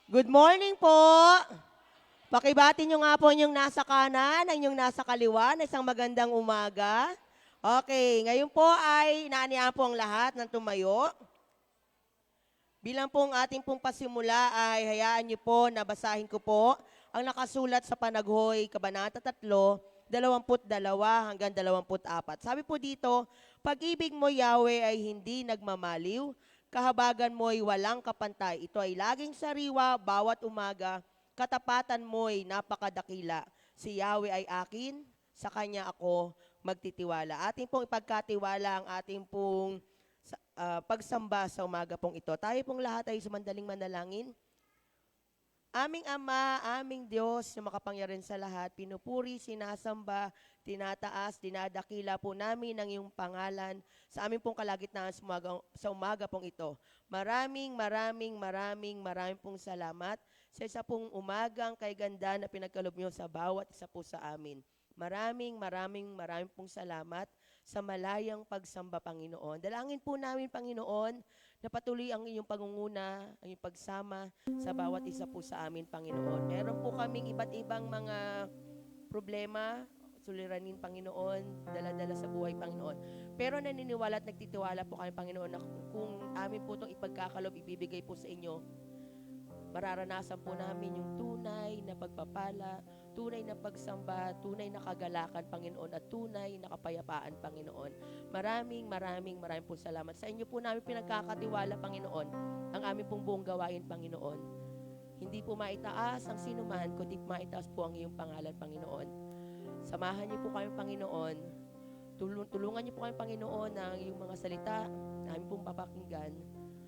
Good morning po. Pakibati nyo nga po yung nasa kanan, ang yung nasa kaliwa na isang magandang umaga. Okay, ngayon po ay inaanihan po ang lahat ng tumayo. Bilang pong ating pong pasimula ay hayaan niyo po na basahin ko po ang nakasulat sa Panaghoy, Kabanata 3, 22 hanggang 24. Sabi po dito, pag-ibig mo Yahweh ay hindi nagmamaliw, kahabagan mo'y walang kapantay. Ito ay laging sariwa bawat umaga, katapatan mo'y napakadakila. Si Yahweh ay akin, sa Kanya ako magtitiwala. Ating pong ipagkatiwala ang ating pong pagsamba sa umaga pong ito. Tayo pong lahat ay sumandaling manalangin. Aming Ama, aming Diyos na makapangyarihan sa lahat, pinupuri, sinasamba, tinataas, dinadakila po namin ang iyong pangalan sa aming pong kalagitnaan sa umaga pong ito. Maraming pong salamat sa isa pong umagang kay ganda na pinagkalob niyo sa bawat isa po sa amin. Maraming pong salamat sa malayang pagsamba, Panginoon. Dalangin po namin, Panginoon, na patuloy ang iyong pangunguna, ang iyong pagsama sa bawat isa po sa amin, Panginoon. Meron po kaming iba't ibang mga problema, suliranin, Panginoon, dala-dala sa buhay, Panginoon. Pero naniniwala at nagtitiwala po kami, Panginoon, na kung amin po itong ipagkakalob, ibibigay po sa inyo, mararanasan po namin yung tunay na pagpapala, tunay na pagsamba, tunay na kagalakan, Panginoon, at tunay na kapayapaan, Panginoon. Maraming po salamat. Sa inyo po namin pinagkakatiwala, Panginoon, ang aming pong buong gawain, Panginoon. Hindi po maitaas ang sinuman, kundi maitaas po ang iyong pangalan, Panginoon. Samahan niyo po kami, Panginoon. Tulungan niyo po kami, Panginoon, ng iyong mga salita na aming pong papakinggan.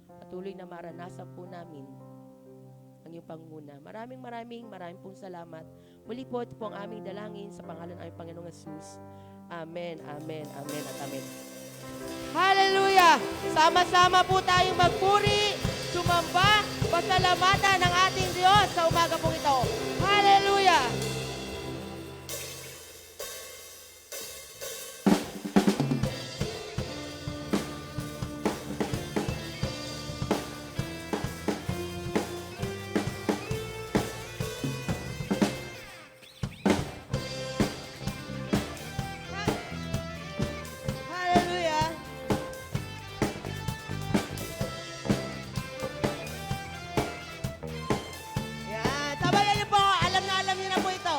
Patuloy na maranasan po namin ang iyong pangunguna. Maraming pong salamat. Muli po, ito po ang aming dalangin sa pangalan ng aming Panginoong Jesus. Amen, amen, amen, at amen. Hallelujah! Sama-sama po tayong magpuri, sumamba, pasalamatan ng ating Diyos sa umaga pong ito. Hallelujah! Sabayan niyo po, alam na alam niyo na po ito.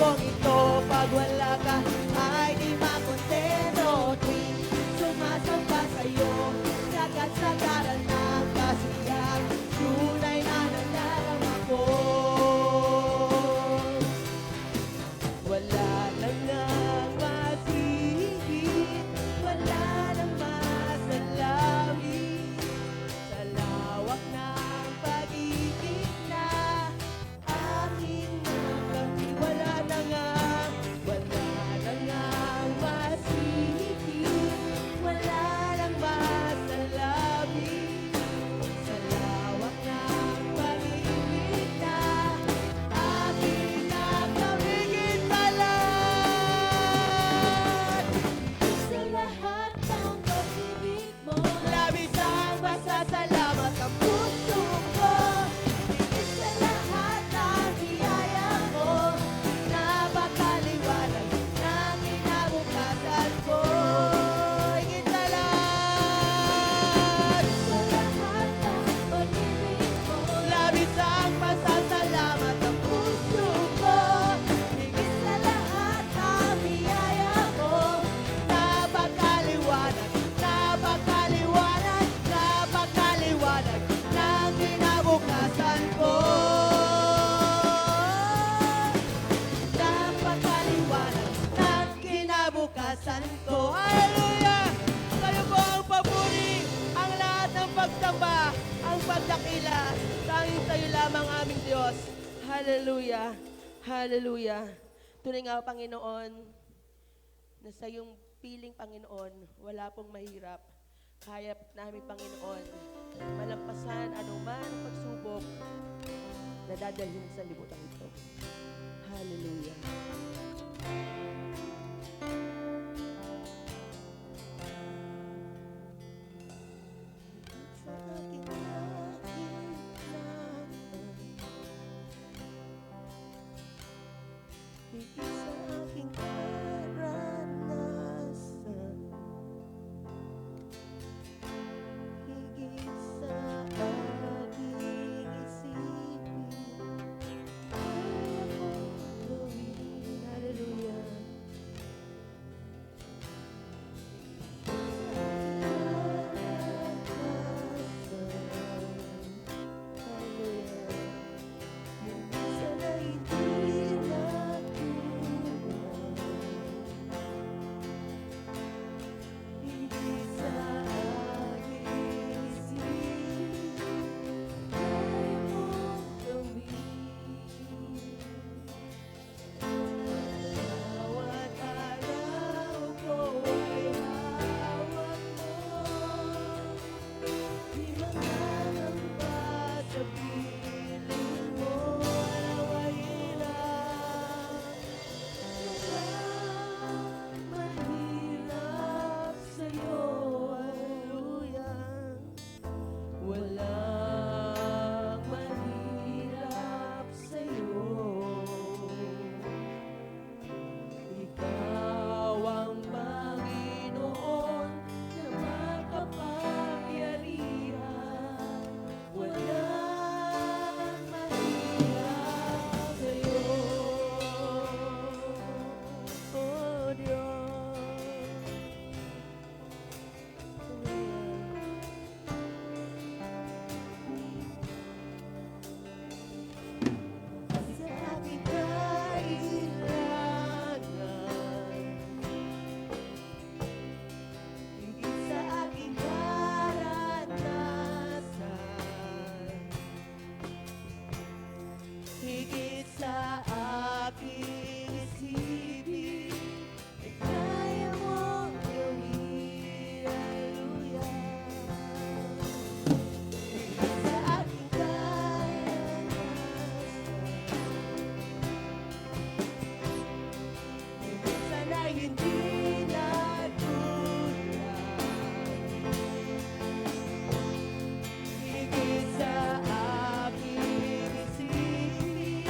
mundong ito, pag wala ka ay di makontento. Tuwing sumasamba sa'yo, sagat-sagaran ng kasiyahan, tunay na nadarama ko. Wala lang nang masihigit, wala nang masalawin sa lawak ng pag-ibig na aking nakamit. Wala na ngang masihigit, wala nang masalawin sa lawak ng pag-ibig na aking nakamit sa lahat. Sa lahat ng pag-ibig mo, labis ang pasasalamat ang puso ko. Higit sa lahat ng biyaya mo, napakaliwanag ng kinabukasan ko. Higit sa lahat. Sa lahat ng pag-ibig mo, labis ang pasasalamat ang puso ko. Higit sa lahat ng biyaya mo, napakaliwanag ng kinabukasan ko. Napakaliwanag ng kinabukasan ko. Hallelujah! Kayo po ang papuri, ang lahat ng pagsamba, ang pagdakila, tanging sa'yo lamang aming Diyos. Hallelujah! Hallelujah! Tunay nga, Panginoon, na sa iyong piling, Panginoon, wala pong mahirap. Kaya namin, Panginoon, malampasan anuman pagsubok na dadalhin sa libutan ito. Hallelujah. Sa aking nakikita, higit sa aking karanasan, higit sa aking isipin, kaya kong gawin. Hallelujah. Sa aking karanasan, hallelujah. Minsan ay hindi natutunan, higit sa aking isipin, kaya mong gawin. Bawat araw ko ay hawak mo, di mangangamba sa piling mo, nawahirap. Walang mahirap sa'yo, hallelujah. Walang mahirap sa'yo. Ikaw ang Panginoon na makapangyarihan. Walang mahirap sa'yo. Oh Diyos. Sa aking kailangan, higit sa aking karanasan, higit sa aking isipin, ay kaya mong gawin. Hallelujah. Higit sa aking karanasan, sana hindi natutunan, higit sa aking isipin,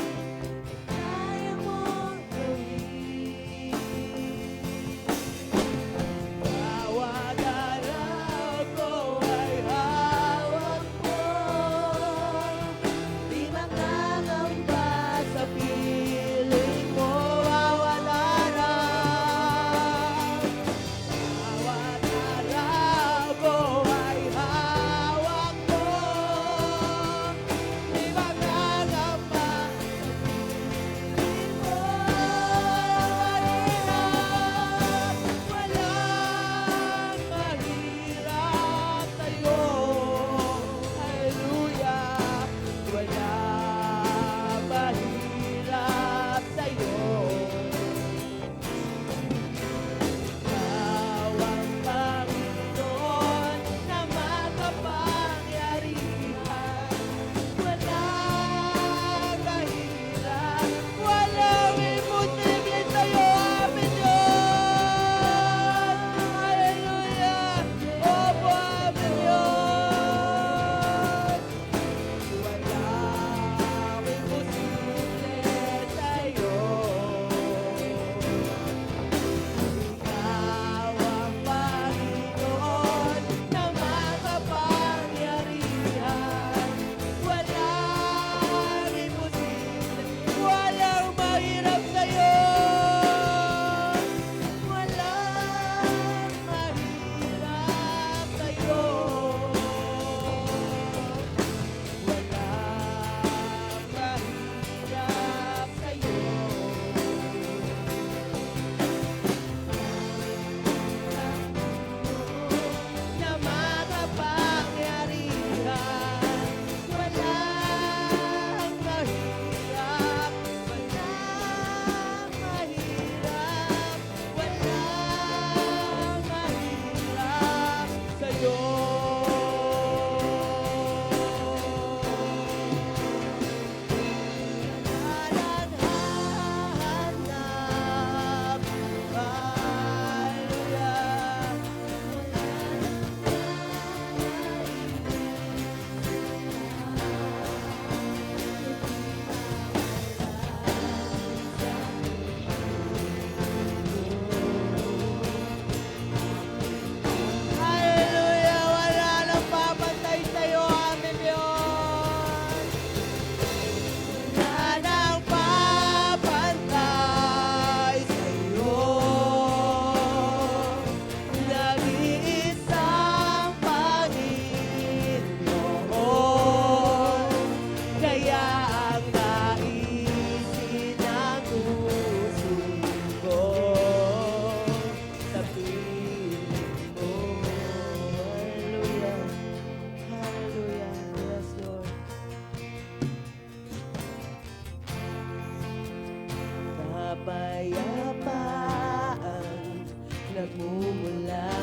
nagmumula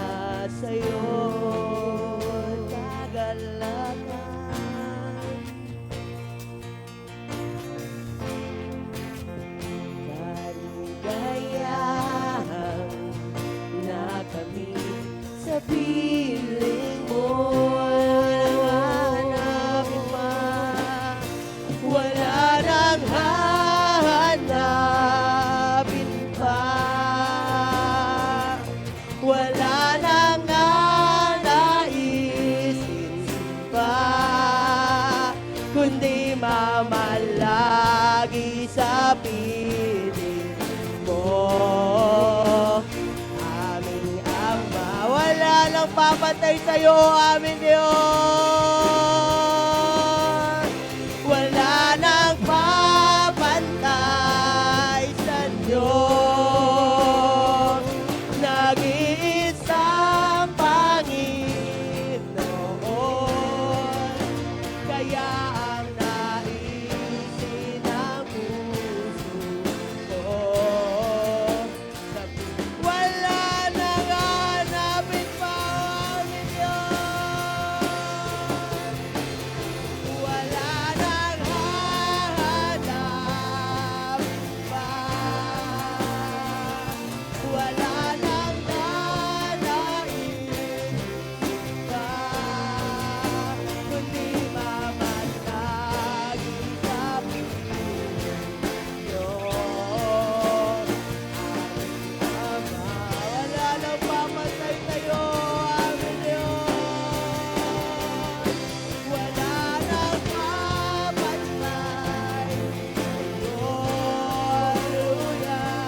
sa'yo. Kagalakan, kaligayahan na kami sa piling mo. Hanapin pa, wala nang hahanapin pa, wala nang nanaisin pa, kundi mamalagi sa piling mo. Aming Ama, wala nang papatay sa'yo, aming Diyos. Wala nang papantay sa Diyos. Nag-iisang Panginoon, kaya ang naisin ng puso ko. Wala nang hanapin pa, aming Diyos. Wala nang hahanapin pa, wala nang nanaisin pa, kundi mamalagi sa piling Diyos. Ama, wala nang pamatay sa'yo, aming Diyos. Wala nang papantay sa'yo. Hallelujah.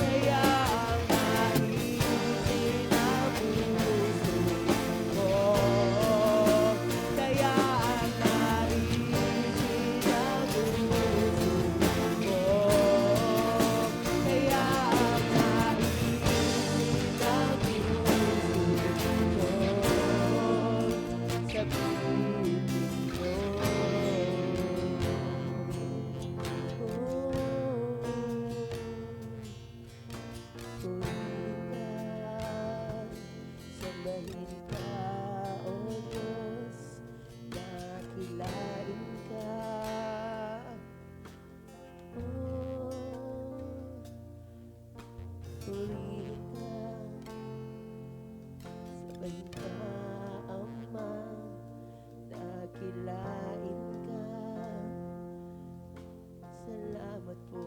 Kaya ang naisin ng puso ko, kaya ang naisin ng puso ko, kaya ang naisin ng puso ko, sa piling sambahin ka, O Diyos, dakilain ka. Purihin ka, sambahin ka, Ama, dakilain ka. Salamat po.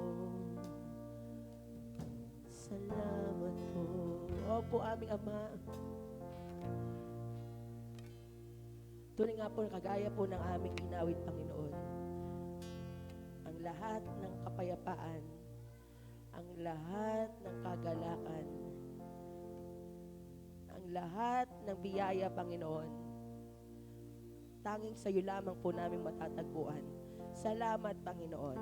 Salamat po. Opo, aming Ama. Tunay nga po, kagaya po ng aming inawit, Panginoon, ang lahat ng kapayapaan, ang lahat ng kagalakan, ang lahat ng biyaya, Panginoon, tanging sa iyo lamang po namin matatagpuan. Salamat, Panginoon.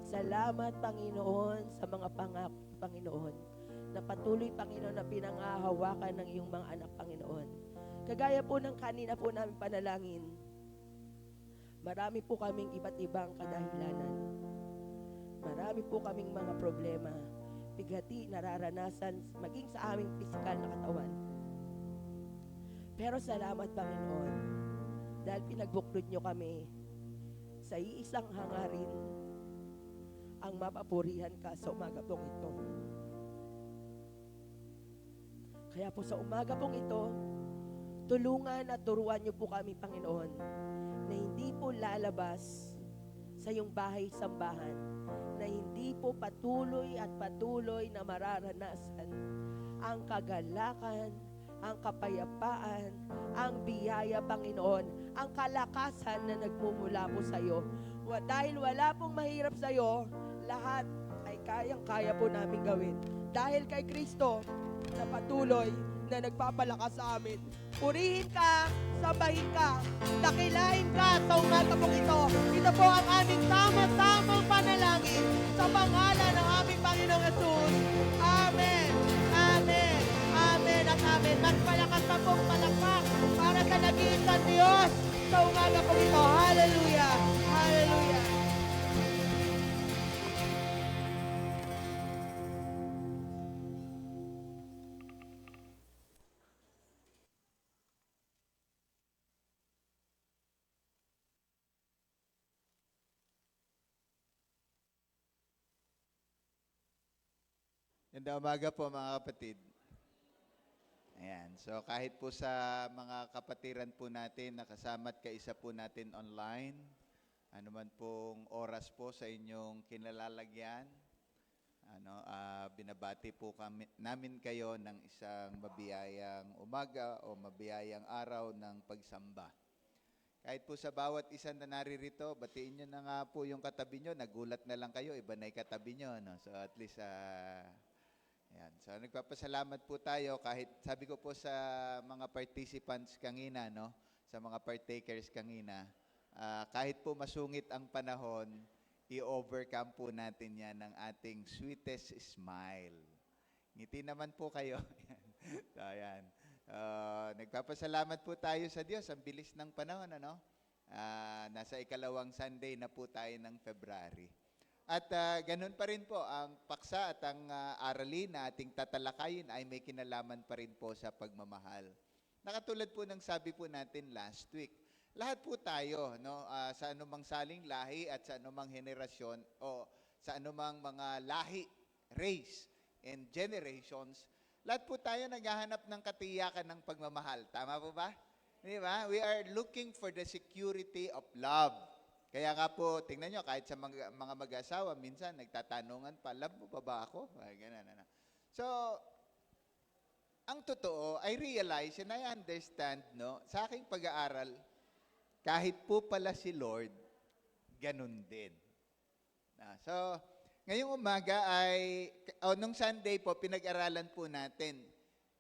Salamat, Panginoon, sa mga pangako, Panginoon, na patuloy, Panginoon, na pinangahawakan ng iyong mga anak, Panginoon. Kagaya po ng kanina po namin panalangin, marami po kaming iba't ibang kadahilanan. Marami po kaming mga problema, bighati, nararanasan, maging sa aming pisikal na katawan. Pero salamat, Panginoon, dahil pinagbuklod nyo kami sa iisang hangarin, ang mapapurihan ka sa umaga pong ito. Kaya po sa umaga pong ito, tulungan at turuan niyo po kami, Panginoon, na hindi po lalabas sa iyong bahay-sambahan, na hindi po patuloy at patuloy na mararanasan ang kagalakan, ang kapayapaan, ang biyaya, Panginoon, ang kalakasan na nagmumula po sa iyo. Dahil wala pong mahirap sa iyo, lahat ay kayang-kaya po namin gawin. Dahil kay Kristo na patuloy na nagpapalakas sa amin. Purihin ka, sambahin ka, dakilain ka sa umaga pong ito. Ito po ang aming tamang panalangin sa pangalan ng aming Panginoong Yesus. Amen, amen, amen at amen. Magpalakas na pong palakpak para sa nag-iisang Diyos sa umaga pong ito. Hallelujah, hallelujah. Ganda umaga po mga kapatid. Ayan. So kahit po sa mga kapatiran po natin, nakasama't kaisa po natin online, ano man pong oras po sa inyong kinalalagyan, binabati po namin kayo ng isang mabiyayang umaga o mabiyayang araw ng pagsamba. Kahit po sa bawat isa na naririto, batiin nyo na nga po yung katabi nyo. Nagulat na lang kayo, iba na yung katabi nyo. No? So at least, yan. So nagpapasalamat po tayo kahit sabi ko po sa mga participants kanina, no? Sa mga partakers kanina, kahit po masungit ang panahon, i-overcome po natin yan ng ating sweetest smile. Ngiti naman po kayo. So, ayan. Nagpapasalamat po tayo sa Diyos. Ang bilis ng panahon, ano? Nasa ikalawang Sunday na po tayo ng February. At ganun pa rin po, ang paksa at ang aralin na ating tatalakayin ay may kinalaman pa rin po sa pagmamahal. Nakatulad po ng sabi po natin last week, lahat po tayo, no, sa anumang saling lahi at sa anumang henerasyon o sa anumang mga lahi, race, and generations, lahat po tayo naghahanap ng katiyakan ng pagmamahal. Tama po ba? Di ba? We are looking for the security of love. Kaya nga po, tingnan nyo, kahit sa mga mag-asawa, minsan nagtatanungan pa, love mo pa ba ako? Ay, ganun, ano. So, ang totoo, I realize and I understand, no, sa aking pag-aaral, kahit po pala si Lord, ganun din. So, ngayong umaga ay, nung Sunday po, pinag-aralan po natin,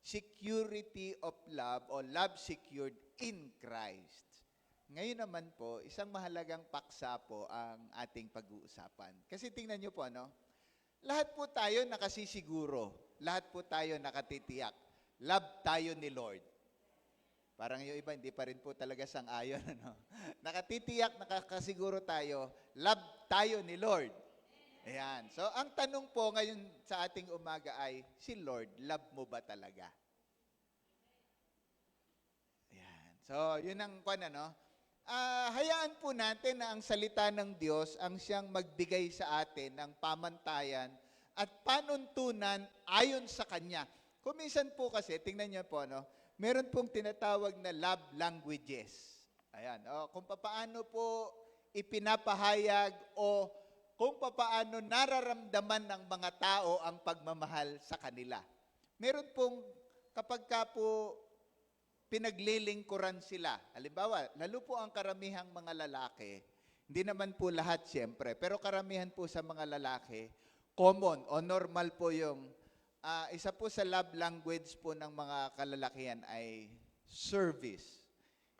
security of love o love secured in Christ. Ngayon naman po, isang mahalagang paksa po ang ating pag-uusapan. Kasi tingnan nyo po, no? Lahat po tayo nakasisiguro. Lahat po tayo nakatitiyak. Love tayo ni Lord. Parang yung iba, hindi pa rin po talaga sang-ayon. Ano? Nakatitiyak, nakakasiguro tayo, love tayo ni Lord. Ayan. So, ang tanong po ngayon sa ating umaga ay, si Lord, love mo ba talaga? Ayan. So, yun ang ano. Hayaan po natin na ang salita ng Diyos ang siyang magbigay sa atin ng pamantayan at panuntunan ayon sa Kanya. Kung minsan po kasi, tingnan niyo po, no, meron pong tinatawag na love languages. Ayan. Kung paano po ipinapahayag o kung paano nararamdaman ng mga tao ang pagmamahal sa kanila. Meron pong kapag ka po pinaglilingkuran sila. Halimbawa, lalo po ang karamihang mga lalaki, hindi naman po lahat siyempre, pero karamihan po sa mga lalaki, common o normal po yung, isa po sa love language po ng mga kalalakihan ay service.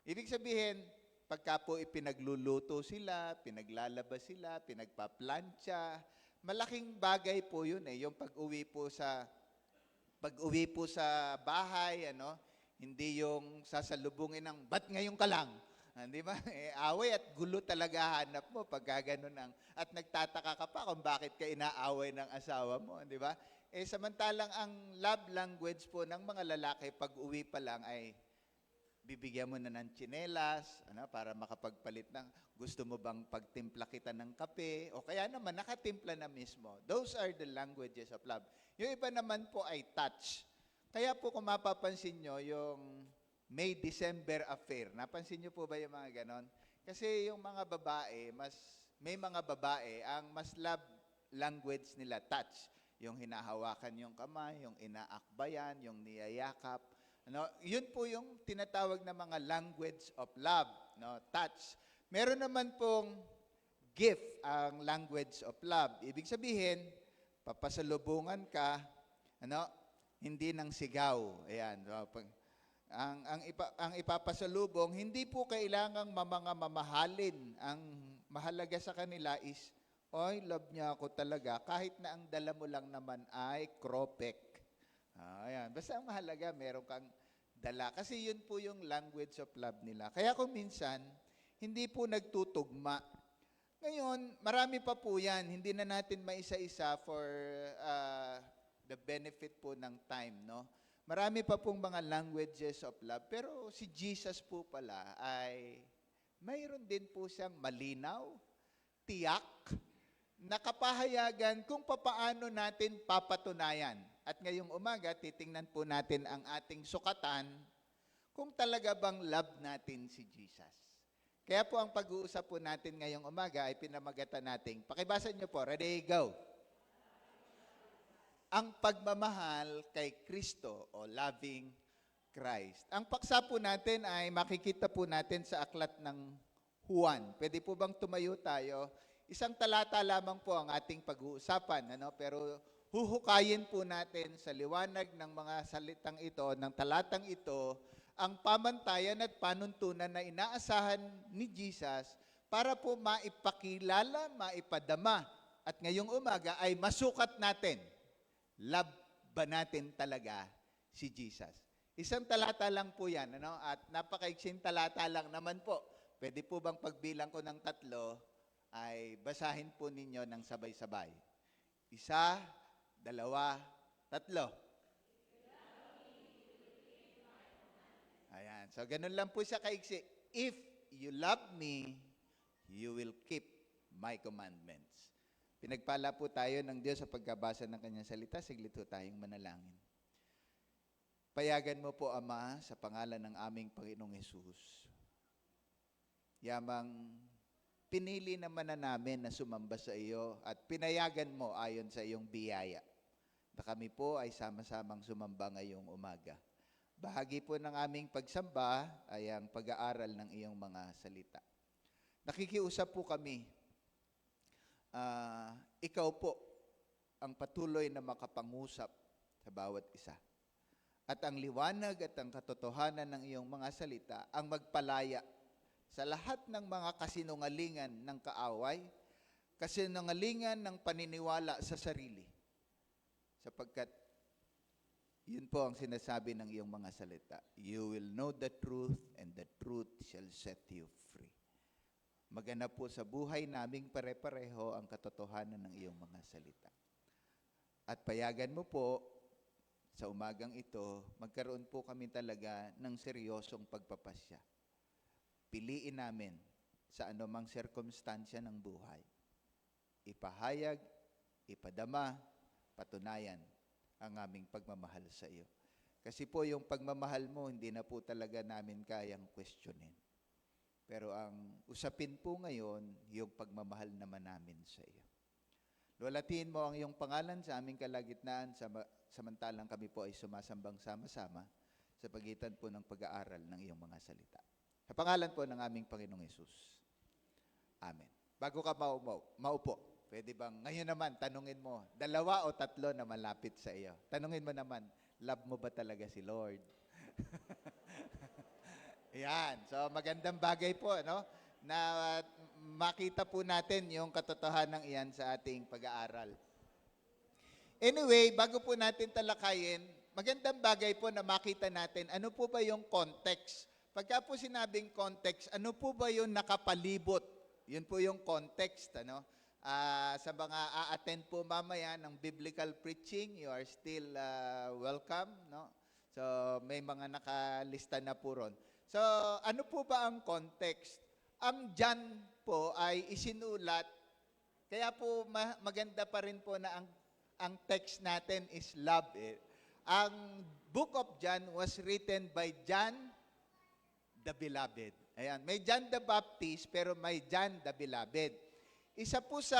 Ibig sabihin, pagka po ipinagluluto sila, pinaglalaba sila, pinagpaplantsa, malaking bagay po yun yung pag-uwi po sa bahay, ano, hindi yung sasalubungin ng, ba't ngayon ka lang? Di ba? Away at gulo talaga hanap mo pag gano'n at nagtataka ka pa kung bakit ka inaaway ng asawa mo, di ba? Samantalang ang love language po ng mga lalaki pag uwi pa lang ay bibigyan mo na ng tsinelas, para makapagpalit ng, gusto mo bang pagtimpla kita ng kape? O kaya naman, nakatimpla na mismo. Those are the languages of love. Yung iba naman po ay touch. Kaya po kung mapapansin nyo, yung May-December affair, napansin nyo po ba yung mga ganon? Kasi yung mga babae, may mga babae, ang mas love language nila, touch. Yung hinahawakan yung kamay, yung inaakbayan, yung niyayakap. Yun po yung tinatawag na mga language of love, touch. Meron naman pong gift ang language of love. Ibig sabihin, papasalubungan ka, hindi ng sigaw. Ayan. Ang ipapasalubong, hindi po kailangang mga mamahalin. Ang mahalaga sa kanila is, oy, love niya ako talaga, kahit na ang dala mo lang naman ay kropek. Ayan. Basta ang mahalaga, meron kang dala. Kasi yun po yung language of love nila. Kaya kung minsan, hindi po nagtutugma. Ngayon, marami pa po yan. Hindi na natin maisa-isa for the benefit po ng time, no? Marami pa pong mga languages of love, pero si Jesus po pala ay mayroon din po siyang malinaw, tiyak, nakapahayagan kung papaano natin papatunayan. At ngayong umaga, titingnan po natin ang ating sukatan kung talaga bang love natin si Jesus. Kaya po ang pag-uusap po natin ngayong umaga ay pinamagatan natin. Pakibasa niyo po. Ready, go. Ang pagmamahal kay Kristo o loving Christ. Ang paksa po natin ay makikita po natin sa aklat ng Juan. Pwede po bang tumayo tayo? Isang talata lamang po ang ating pag-uusapan, pero huhukayin po natin sa liwanag ng mga salitang ito, ng talatang ito, ang pamantayan at panuntunan na inaasahan ni Jesus para po maipakilala, maipadama, at ngayong umaga ay masukat natin. Love ba natin talaga si Jesus? Isang talata lang po yan, at napakaiksing talata lang naman po. Pwede po bang pagbilang ko ng 3, ay basahin po ninyo ng sabay-sabay. 1, 2, 3. Ayan. So, ganun lang po siya kaiksi. If you love me, you will keep my commandments. Pinagpala po tayo ng Diyos sa pagkabasa ng kanyang salita. Siglit po tayong manalangin. Payagan mo po, Ama, sa pangalan ng aming Panginoong Hesus. Yamang pinili naman na namin na sumamba sa iyo at pinayagan mo ayon sa iyong biyaya na kami po ay sama-samang sumamba ngayong umaga. Bahagi po ng aming pagsamba ay ang pag-aaral ng iyong mga salita. Nakikiusap po kami, ikaw po ang patuloy na makapangusap sa bawat isa. At ang liwanag at ang katotohanan ng iyong mga salita ang magpalaya sa lahat ng mga kasinungalingan ng kaaway, kasinungalingan ng paniniwala sa sarili. Sapagkat yun po ang sinasabi ng iyong mga salita. You will know the truth and the truth shall set you free. Maganap po sa buhay naming pare-pareho ang katotohanan ng iyong mga salita. At payagan mo po sa umagang ito, magkaroon po kami talaga ng seryosong pagpapasya. Piliin namin sa anumang sirkumstansya ng buhay. Ipahayag, ipadama, patunayan ang aming pagmamahal sa iyo. Kasi po yung pagmamahal mo, hindi na po talaga namin kayang questionin. Pero ang usapin po ngayon, yung pagmamahal naman namin sa iyo. Luwalhatiin mo ang iyong pangalan sa aming kalagitnaan, samantalang kami po ay sumasambang sama-sama sa pagitan po ng pag-aaral ng iyong mga salita. Sa pangalan po ng aming Panginoong Hesus. Amen. Bago ka maupo, pwede bang ngayon naman tanungin mo, 2 o 3 na malapit sa iyo. Tanungin mo naman, love mo ba talaga si Lord? Yan. So magandang bagay po, na makita po natin yung katotohanan iyan sa ating pag-aaral. Anyway, bago po natin talakayin, magandang bagay po na makita natin ano po ba yung context. Pagka po sinabing context, ano po ba yung nakapalibot? Yun po yung context, sa mga a-attend po mamaya ng biblical preaching, you are still welcome, So, may mga nakalista na po ron. So, ano po ba ang context? Ang John po ay isinulat, kaya po maganda pa rin po na ang text natin is love. Ang Book of John was written by John the Beloved. Ayan, may John the Baptist, pero may John the Beloved. Isa po sa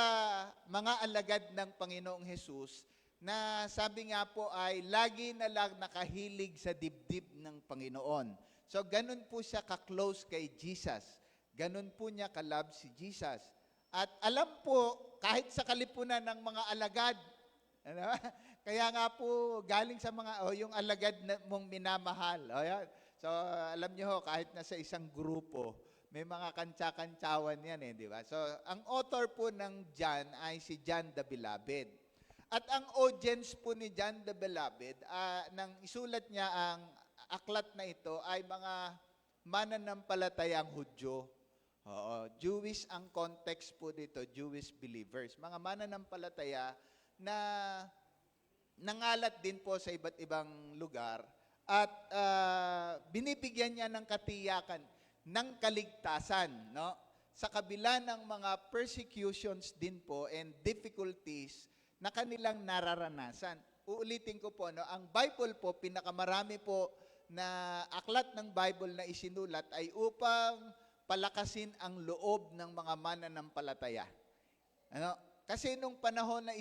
mga alagad ng Panginoong Hesus na sabi nga po ay lagi na lang nakahilig sa dibdib ng Panginoon. So, ganun po siya ka-close kay Jesus. Ganun po niya ka-love si Jesus. At alam po, kahit sa kalipunan ng mga alagad, kaya nga po galing sa mga, yung alagad na mong minamahal. Ayan. So, alam niyo kahit nasa isang grupo, may mga kantsa-kantsawan yan di ba? So, ang author po ng John ay si John the Beloved. At ang audience po ni John the Beloved, nang isulat niya ang aklat na ito, ay mga mananampalatayang Hudyo. Jewish ang context po dito, Jewish believers. Mga mananampalataya na nangalat din po sa iba't ibang lugar. At binibigyan niya ng katiyakan ng kaligtasan, sa kabila ng mga persecutions din po and difficulties na kanilang nararanasan. Uulitin ko po, no, ang Bible po, pinakamarami po na aklat ng Bible na isinulat ay upang palakasin ang loob ng mga mananampalataya. Ano? Kasi nung panahon na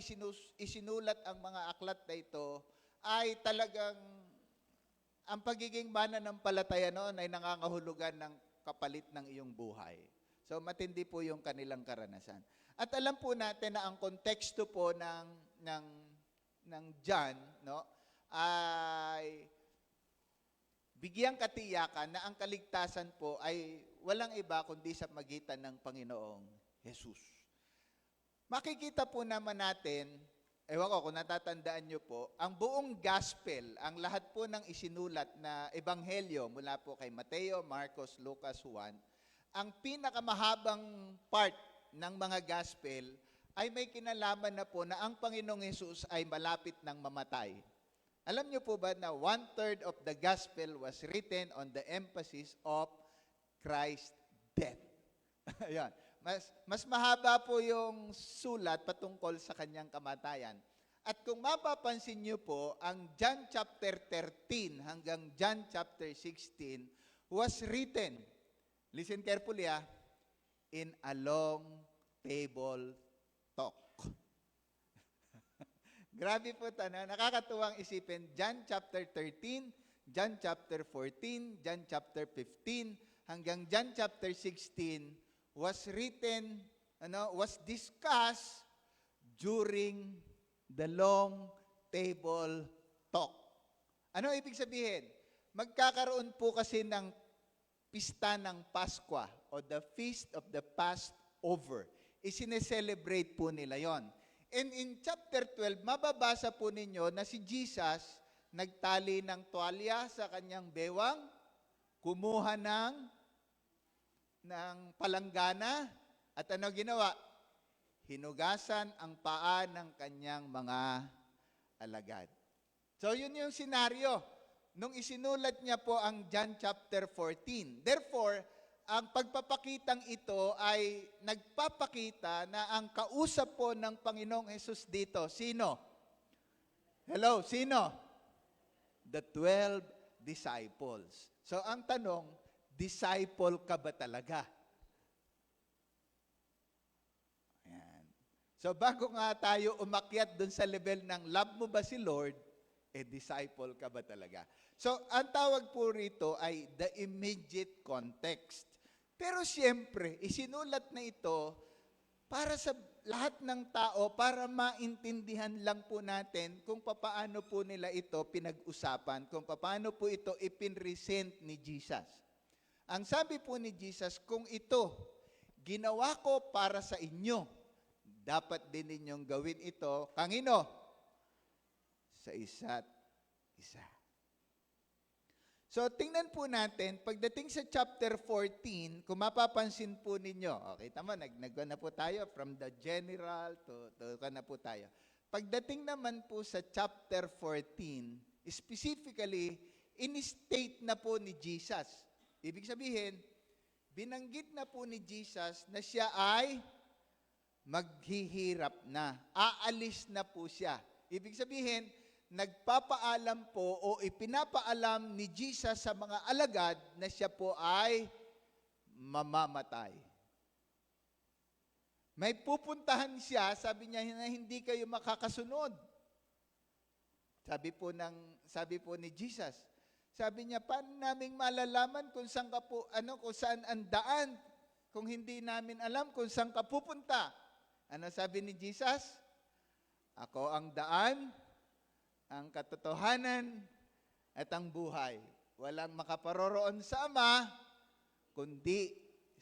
isinulat ang mga aklat na ito, ay talagang ang pagiging mananampalataya noon ay nangangahulugan ng kapalit ng iyong buhay. So matindi po yung kanilang karanasan. At alam po natin na ang konteksto po ng John, no, ay bigyang katiyakan na ang kaligtasan po ay walang iba kundi sa magitan ng Panginoong Jesus. Makikita po naman natin, ewan ko kung natatandaan nyo po, ang buong gospel, ang lahat po ng isinulat na ebanghelyo mula po kay Mateo, Marcos, Lucas, Juan, ang pinakamahabang part ng mga gospel ay may kinalaman na po na ang Panginoong Hesus ay malapit ng mamatay. Alam niyo po ba na 1/3 of the gospel was written on the emphasis of Christ's death? Ayan. Mas mahaba po yung sulat patungkol sa kanyang kamatayan. At kung mapapansin niyo po, ang John chapter 13 hanggang John chapter 16 was written, listen carefully in a long table talk. Grabe po ito, nakakatuwang isipin. John chapter 13, John chapter 14, John chapter 15, hanggang John chapter 16 was written, was discussed during the long table talk. Ano ibig sabihin? Magkakaroon po kasi ng pista ng Paskwa o the Feast of the Passover. Isineselebrate po nila yon. And in chapter 12, mababasa po ninyo na si Jesus nagtali ng tuwalya sa kanyang bewang, kumuha ng palanggana, at ano ginawa? Hinugasan ang paa ng kanyang mga alagad. So yun yung senaryo nung isinulat niya po ang John chapter 14. Therefore, ang pagpapakitang ito ay nagpapakita na ang kausap po ng Panginoong Hesus dito, sino? Hello, sino? The 12 disciples. So ang tanong, disciple ka ba talaga? Ayan. So bago nga tayo umakyat dun sa level ng love mo ba si Lord, disciple ka ba talaga? So, ang tawag po rito ay the immediate context. Pero siyempre, isinulat na ito para sa lahat ng tao, para maintindihan lang po natin kung paano po nila ito pinag-usapan, kung paano po ito ipinresent ni Jesus. Ang sabi po ni Jesus, kung ito, ginawa ko para sa inyo, dapat din ninyong gawin ito, kangino? Sa isa't isa. So, tingnan po natin, pagdating sa chapter 14, kung mapapansin po ninyo, okay, tama, na po tayo from the general to na po tayo. Pagdating naman po sa chapter 14, specifically, in-state na po ni Jesus. Ibig sabihin, binanggit na po ni Jesus na siya ay maghihirap na. Aalis na po siya. Ibig sabihin, nagpapaalam po o ipinapaalam ni Jesus sa mga alagad na siya po ay mamamatay. May pupuntahan siya, sabi niya na hindi kayo makakasunod. Sabi po ni Jesus. Sabi niya, paano naming malalaman kung saan ka po, kung saan ang daan, kung hindi namin alam kung saan ka pupunta? Ano sabi ni Jesus? Ako ang daan, ang katotohanan, at ang buhay. Walang makaparoroon sa Ama, kundi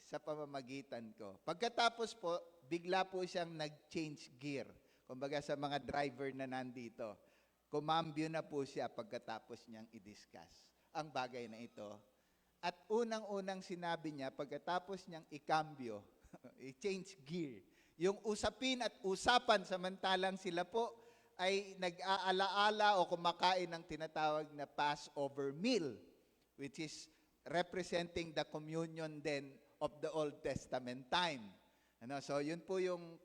sa pamamagitan ko. Pagkatapos po, bigla po siyang nag-change gear. Kumbaga sa mga driver na nandito. Kumambyo na po siya pagkatapos niyang i-discuss ang bagay na ito. At unang-unang sinabi niya, pagkatapos niyang ikambyo, i-change gear, yung usapin at usapan samantalang sila po ay nag-aalaala o kumakain ng tinatawag na Passover meal, which is representing the communion then of the Old Testament time. So yun po yung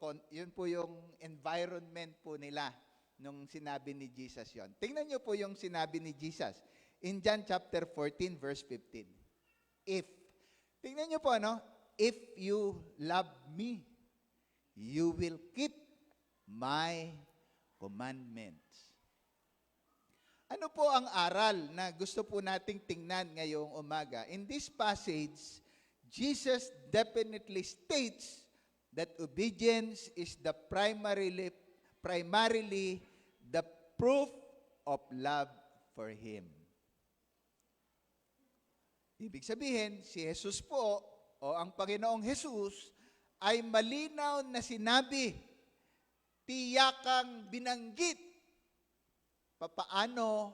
environment po nila nung sinabi ni Jesus yon. Tingnan niyo po yung sinabi ni Jesus in John chapter 14 verse 15. Tingnan niyo po if you love me, you will keep my commandments. Ano po ang aral na gusto po nating tingnan ngayong umaga? In this passage, Jesus definitely states that obedience is the primarily the proof of love for Him. Ibig sabihin, si Jesus po, o ang Panginoong Jesus, ay malinaw na sinabi, tiyakang binanggit, papaano,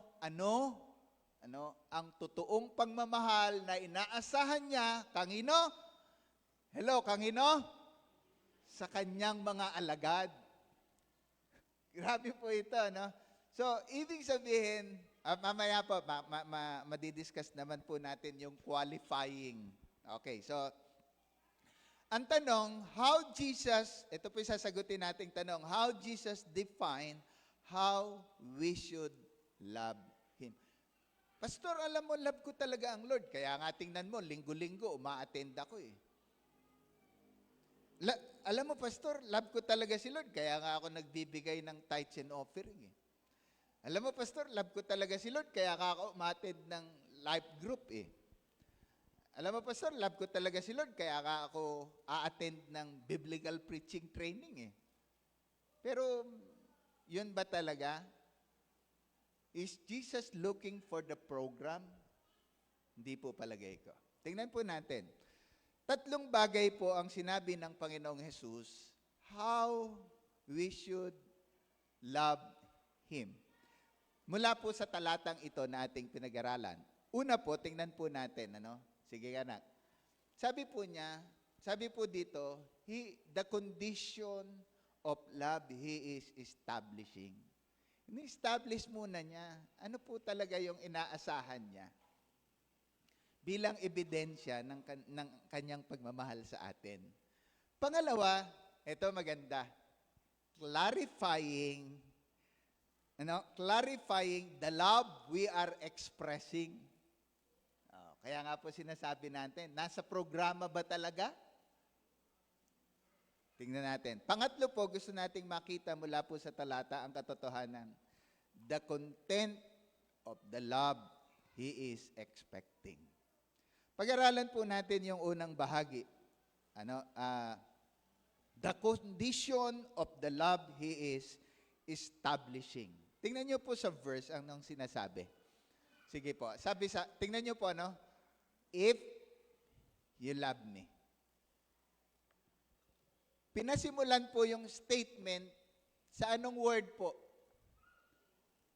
ang totoong pagmamahal na inaasahan niya, kangino? Hello, kangino? Sa kanyang mga alagad. Grabe po ito, So, ibig sabihin, mamaya po, madidiscuss naman po natin yung qualifying. Okay, so, ang tanong, ito po yung sasagutin nating tanong, how Jesus defined how we should love Him. Pastor, alam mo, love ko talaga ang Lord. Kaya nga tingnan mo, linggo-linggo, uma-attend ako eh. Alam mo, Pastor, love ko talaga si Lord. Kaya nga ako nagbibigay ng tithes and offering eh. Alam mo, Pastor, love ko talaga si Lord. Kaya nga ako uma-attend ng life group eh. Alam mo, Pastor, love ko talaga si Lord. Kaya nga ako a-attend ng biblical preaching training eh. Pero, yun ba talaga? Is Jesus looking for the program? Hindi po palagay ko. Tingnan po natin. 3 bagay po ang sinabi ng Panginoong Jesus, how we should love Him. Mula po sa talatang ito na ating pinag-aralan. Una po, tingnan po natin. Sige anak. Sabi po dito, the condition of love He is establishing. Ini-establish muna niya. Ano po talaga yung inaasahan niya? Bilang ebidensya ng kanyang pagmamahal sa atin. Pangalawa, ito maganda. Clarifying the love we are expressing. Kaya nga po sinasabi natin, nasa programa ba talaga? Tingnan natin. Pangatlo po, gusto nating makita mula po sa talata ang katotohanan. The content of the love He is expecting. Pag-aralan po natin yung unang bahagi. The condition of the love He is establishing. Tingnan niyo po sa verse anong sinasabi. Sige po. Tingnan niyo po, if you love me. Pinasimulan po yung statement sa anong word po?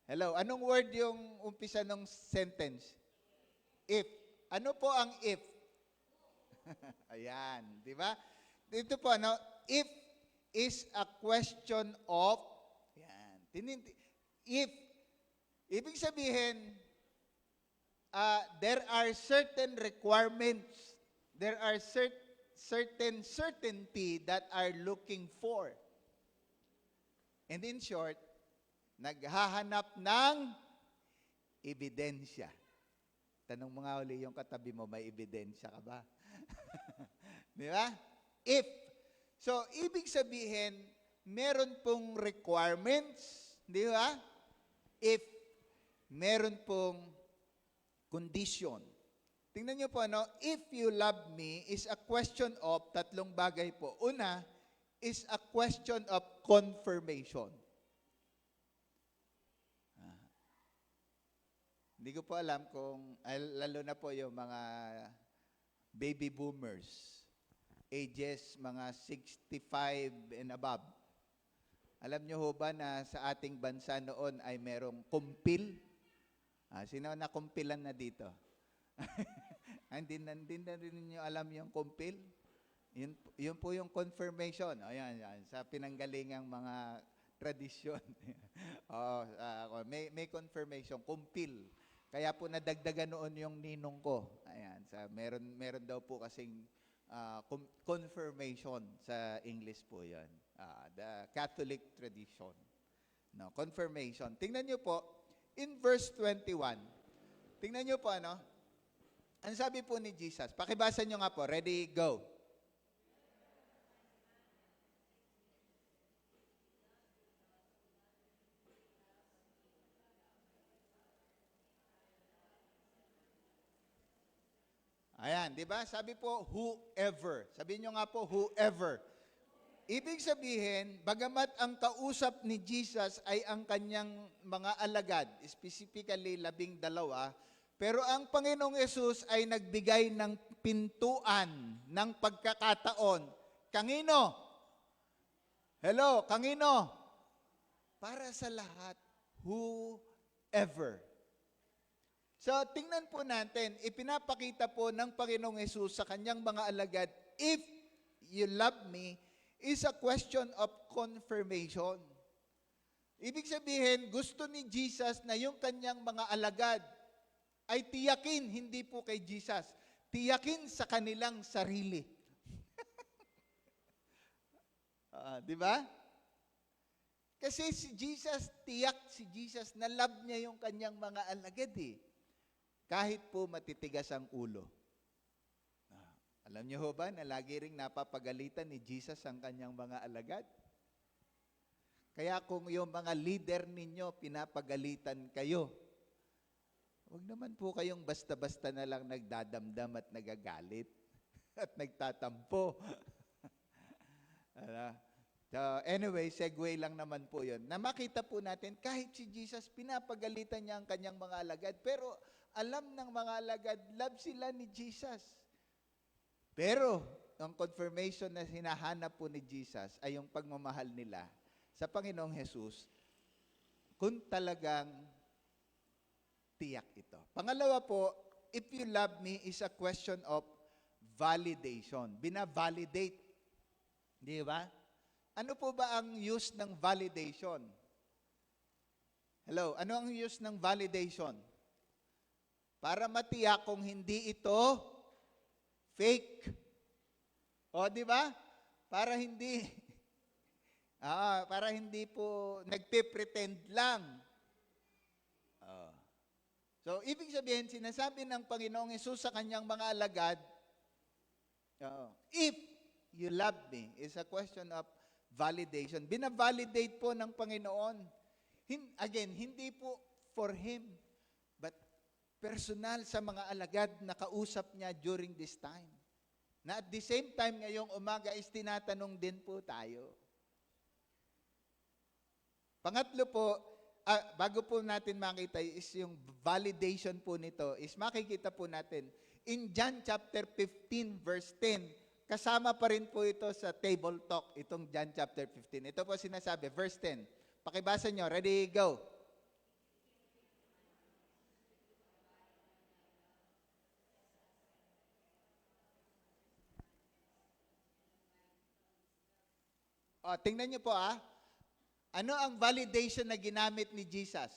Hello, anong word yung umpisa ng sentence? If. Ano po ang if? Ayan, di ba? Dito po, if is a question of, yan, if, ibig sabihin, there are certain requirements, there are certain certainty that are looking for. And in short, naghahanap ng ebidensya. Tanong mo nga uli yung katabi mo, may ebidensya ka ba? Di ba? If. So, ibig sabihin, meron pong requirements, di ba? If, meron pong condition. Tingnan niyo po, if you love me is a question of 3 bagay po. Una, is a question of confirmation. Hindi ko po alam kung, lalo na po yung mga baby boomers, ages mga 65 and above. Alam nyo ho ba na sa ating bansa noon ay merong kumpil? Sino na kumpilan na dito? Hindi na rin nyo alam yung kumpil? Yun po yung confirmation. Ayan, sa pinanggalingang mga tradisyon. May confirmation, kumpil. Kaya po nadagdagan noon yung ninong ko. Ayan, meron daw po kasing confirmation sa English po 'yan. The Catholic tradition. No, confirmation. Tingnan niyo po in verse 21. Tingnan niyo po ano? Ano sabi po ni Jesus? Pakibasa niyo nga po. Ready, go. Ayan, di ba? Sabi po, whoever. Sabihin nyo nga po, whoever. Ibig sabihin, bagamat ang kausap ni Jesus ay ang kanyang mga alagad, specifically 12, pero ang Panginoong Yesus ay nagbigay ng pintuan ng pagkakataon. Kangino? Hello, kangino? Para sa lahat, whoever. So, tingnan po natin, ipinapakita po ng Panginoong Yesus sa kanyang mga alagad, if you love me, is a question of confirmation. Ibig sabihin, gusto ni Jesus na yung kanyang mga alagad ay tiyakin, hindi po kay Jesus, tiyakin sa kanilang sarili. Di ba? Kasi si Jesus na love niya yung kanyang mga alagad eh. Kahit po matitigas ang ulo. Alam niyo ho ba na lagi ring napapagalitan ni Jesus ang kanyang mga alagad? Kaya kung yung mga leader ninyo pinapagalitan kayo, huwag naman po kayong basta-basta na lang nagdadamdam at nagagalit at nagtatampo. So anyway, segue lang naman po yun. Na makita po natin, kahit si Jesus, pinapagalitan niya ang kanyang mga alagad, pero alam ng mga alagad, love sila ni Jesus. Pero, ang confirmation na hinahanap po ni Jesus ay yung pagmamahal nila sa Panginoong Jesus kung talagang tiyak ito. Pangalawa po, if you love me is a question of validation. Bina-validate. Di ba? Ano po ba ang use ng validation? Hello, ano ang use ng validation? Para matiyak kung hindi ito fake. O, di ba? Para hindi po nagpe-pretend lang. So, ibig sabihin, sinasabi ng Panginoong Hesus sa kanyang mga alagad, if you love me, is a question of validation. Bina-validate po ng Panginoon. Again, hindi po for Him, but personal sa mga alagad na kausap niya during this time. Na at the same time ngayong umaga is tinatanong din po tayo. Pangatlo po, bago po natin makita is yung validation po nito, is makikita po natin in John chapter 15 verse 10, kasama pa rin po ito sa table talk, itong John chapter 15. Ito po sinasabi, verse 10. Pakibasa nyo, ready, go. Tingnan nyo po ano ang validation na ginamit ni Jesus?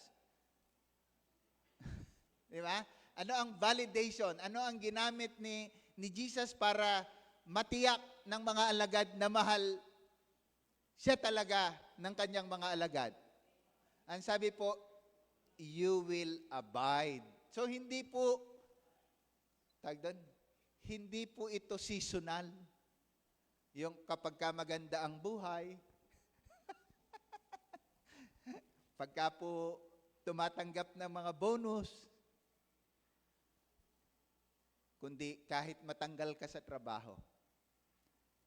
Di ba? Ano ang validation? Ano ang ginamit ni Jesus para matiyak ng mga alagad na mahal siya talaga ng kanyang mga alagad? Ang sabi po, you will abide. So hindi po, hindi po ito seasonal. Yung kapag ka maganda ang buhay, pagka po tumatanggap ng mga bonus, kundi kahit matanggal ka sa trabaho,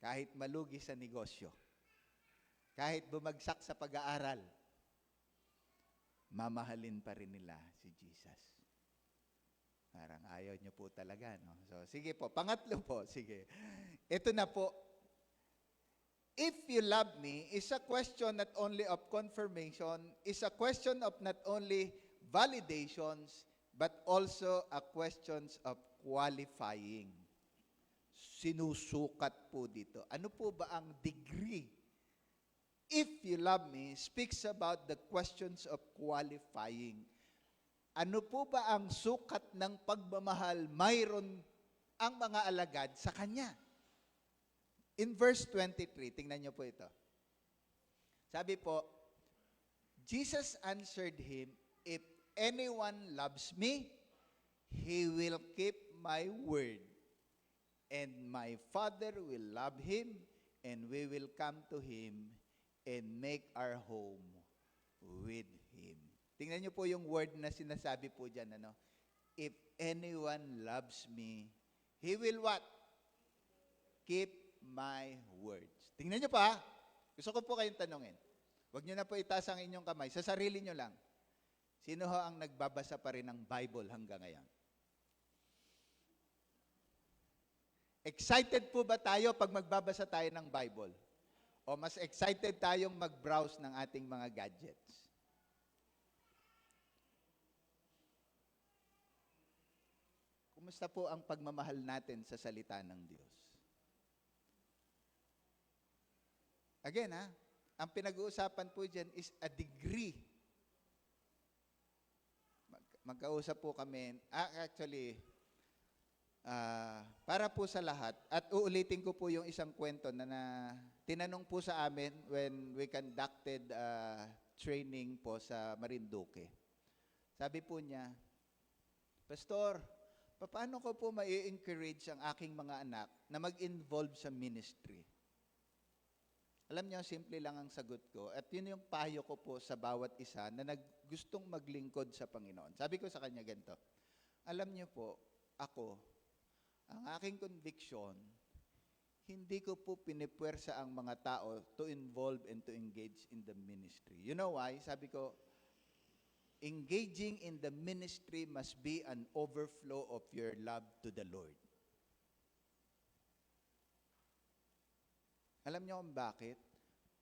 kahit malugi sa negosyo, kahit bumagsak sa pag-aaral, mamahalin pa rin nila si Jesus. Parang ayaw nyo po talaga, no? So, sige po, pangatlo po, sige. Ito na po, if you love me is a question not only of confirmation, is a question of not only validations, but also a questions of qualifying. Sinusukat po dito. Ano po ba ang degree? If you love me speaks about the questions of qualifying. ano po ba ang sukat ng pagmamahal mayroon ang mga alagad sa Kanya? In verse 23, tingnan niyo po ito. Sabi po, Jesus answered him, "If anyone loves me, he will keep my word, and my Father will love him, and we will come to him and make our home with him." Tingnan niyo po yung word na sinasabi po dyan, ano? If anyone loves me, he will what? Keep my words. Tingnan niyo pa. Gusto ko po kayong tanungin. Huwag niyo na po itaas ang inyong kamay. Sa sarili niyo lang. Sino ho ang nagbabasa pa rin ng Bible hanggang ngayon? Excited po ba tayo pag magbabasa tayo ng Bible? O mas excited tayong mag-browse ng ating mga gadgets? Kumusta po ang pagmamahal natin sa salita ng Diyos? Again, ang pinag-uusapan po dyan is a degree. Magkausap po kami. Para po sa lahat, at uulitin ko po yung isang kwento na tinanong po sa amin when we conducted training po sa Marinduque. Sabi po niya, "Pastor, paano ko po mai-encourage ang aking mga anak na mag-involve sa ministry?" Alam niyo, simple lang ang sagot ko. At yun yung payo ko po sa bawat isa na gustong maglingkod sa Panginoon. Sabi ko sa kanya ganito, alam niyo po, ako, ang aking conviction, hindi ko po pinipuwersa ang mga tao to involve and to engage in the ministry. You know why? Sabi ko, engaging in the ministry must be an overflow of your love to the Lord. Alam niyo kung bakit?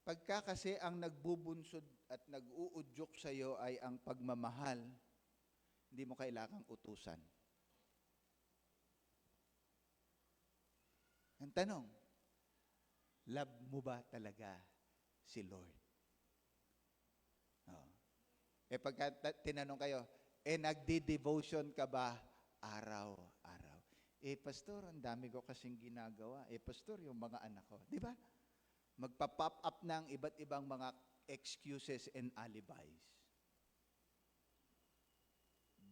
Pagka kasi ang nagbubunsod at nag-uudyok sa iyo ay ang pagmamahal, hindi mo kailangang utusan. Ang tanong, love mo ba talaga si Lord? Oh. Pagka tinanong kayo, nagdi-devotion ka ba araw-araw? Pastor, ang dami ko kasing ginagawa. Pastor, yung mga anak ko. Di ba? Magpa-pop up ng iba't ibang mga excuses and alibis.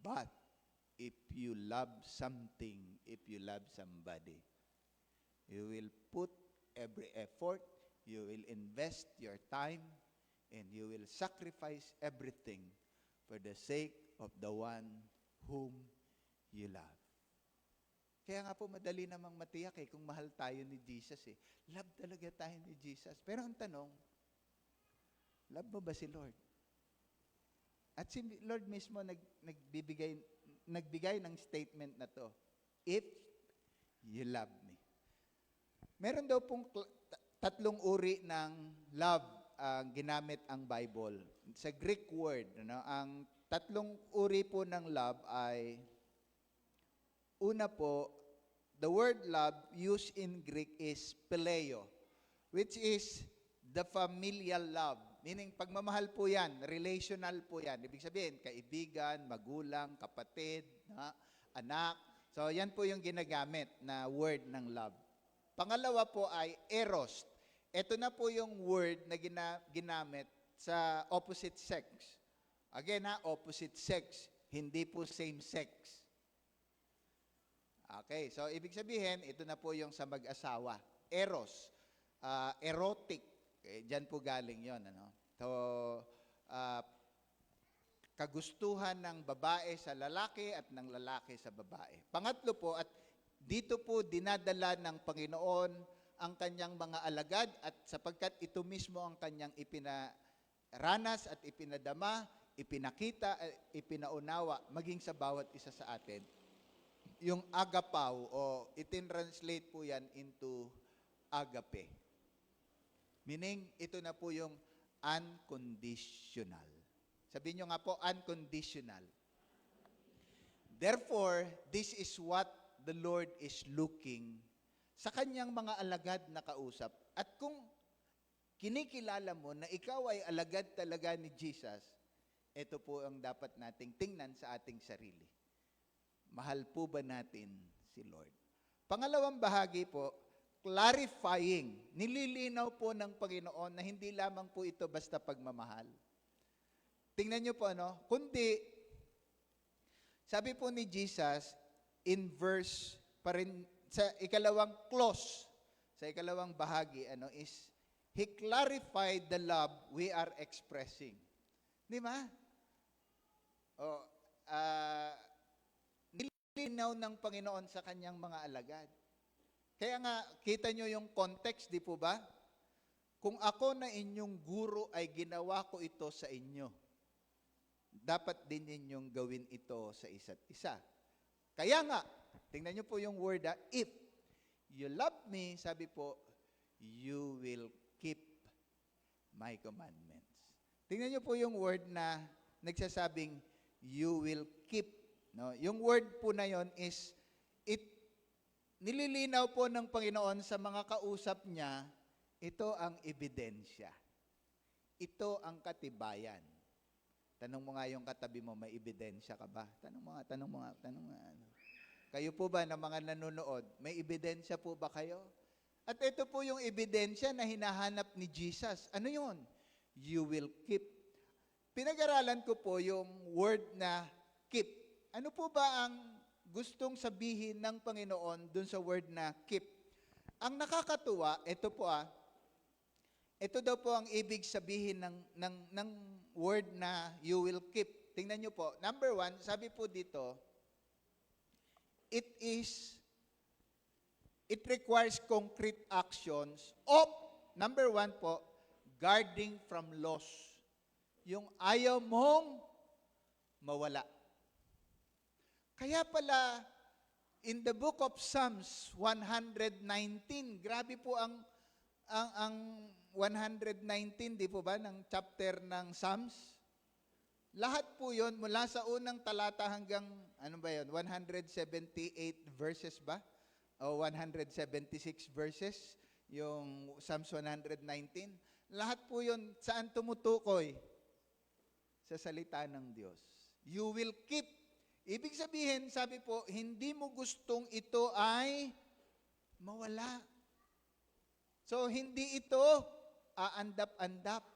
But, if you love something, if you love somebody, you will put every effort, you will invest your time, and you will sacrifice everything for the sake of the one whom you love. Kaya nga po madali namang matiyak kung mahal tayo ni Jesus Love talaga tayo ni Jesus. Pero ang tanong, love mo ba si Lord? At si Lord mismo nagbigay ng statement na to, if you love me. Meron daw pong tatlong uri ng love ang ginamit ang Bible. Sa Greek word, ang tatlong uri po ng love ay, una po, the word love used in Greek is phileo, which is the familial love. Meaning, pagmamahal po yan, relational po yan. Ibig sabihin, kaibigan, magulang, kapatid, anak. So, yan po yung ginagamit na word ng love. Pangalawa po ay eros. Ito na po yung word na ginamit sa opposite sex. Again opposite sex, hindi po same sex. Okay, so ibig sabihin, ito na po yung sa mag-asawa. Eros, erotic. Okay, diyan po galing yon, So, kagustuhan ng babae sa lalaki at ng lalaki sa babae. Pangatlo po, at dito po dinadala ng Panginoon ang kanyang mga alagad, at sapagkat ito mismo ang kanyang ipinaranas at ipinadama, ipinakita, ipinaunawa, maging sa bawat isa sa atin. Yung agapaw, o itin-translate po yan into agape. Meaning, ito na po yung unconditional. Sabihin nyo nga po, unconditional. Therefore, this is what the Lord is looking sa kanyang mga alagad na kausap. At kung kinikilala mo na ikaw ay alagad talaga ni Jesus, ito po ang dapat nating tingnan sa ating sarili. Mahal po ba natin si Lord? Pangalawang bahagi po, clarifying. Nililinaw po ng Panginoon na hindi lamang po ito basta pagmamahal. Tingnan niyo po kundi, sabi po ni Jesus, in verse, pa rin, sa ikalawang clause, sa ikalawang bahagi, is, He clarified the love we are expressing. Di ba? Nilinaw ng Panginoon sa kanyang mga alagad. Kaya nga, kita nyo yung context, di po ba? Kung ako na inyong guro ay ginawa ko ito sa inyo, dapat din ninyong gawin ito sa isa't isa. Kaya nga, tingnan nyo po yung word, if you love me, sabi po, you will keep my commandments. Tingnan nyo po yung word na nagsasabing, you will keep. No? Yung word po na yon is, nililinaw po ng Panginoon sa mga kausap niya, ito ang ebidensya. Ito ang katibayan. Tanong mo nga yung katabi mo, may ebidensya ka ba? Tanong mo nga. Kayo po ba na mga nanonood, may ebidensya po ba kayo? At ito po yung ebidensya na hinahanap ni Jesus. Ano yun? You will keep. Pinag-aralan ko po yung word na keep. Ano po ba ang gustong sabihin ng Panginoon dun sa word na keep? Ang nakakatuwa, ito po ito daw po ang ibig sabihin ng word na you will keep. Tingnan nyo po. Number 1, sabi po dito, it requires concrete actions of, number 1 po, guarding from loss. Yung ayaw mong mawala. Kaya pala, in the book of Psalms 119, grabe po ang 119, di po ba, ng chapter ng Psalms? Lahat po yon mula sa unang talata hanggang, 178 verses ba? O 176 verses, yung Psalms 119. Lahat po yon saan tumutukoy? Sa salita ng Diyos. You will keep. Ibig sabihin, sabi po, hindi mo gustong ito ay mawala. So, hindi ito aandap-andap.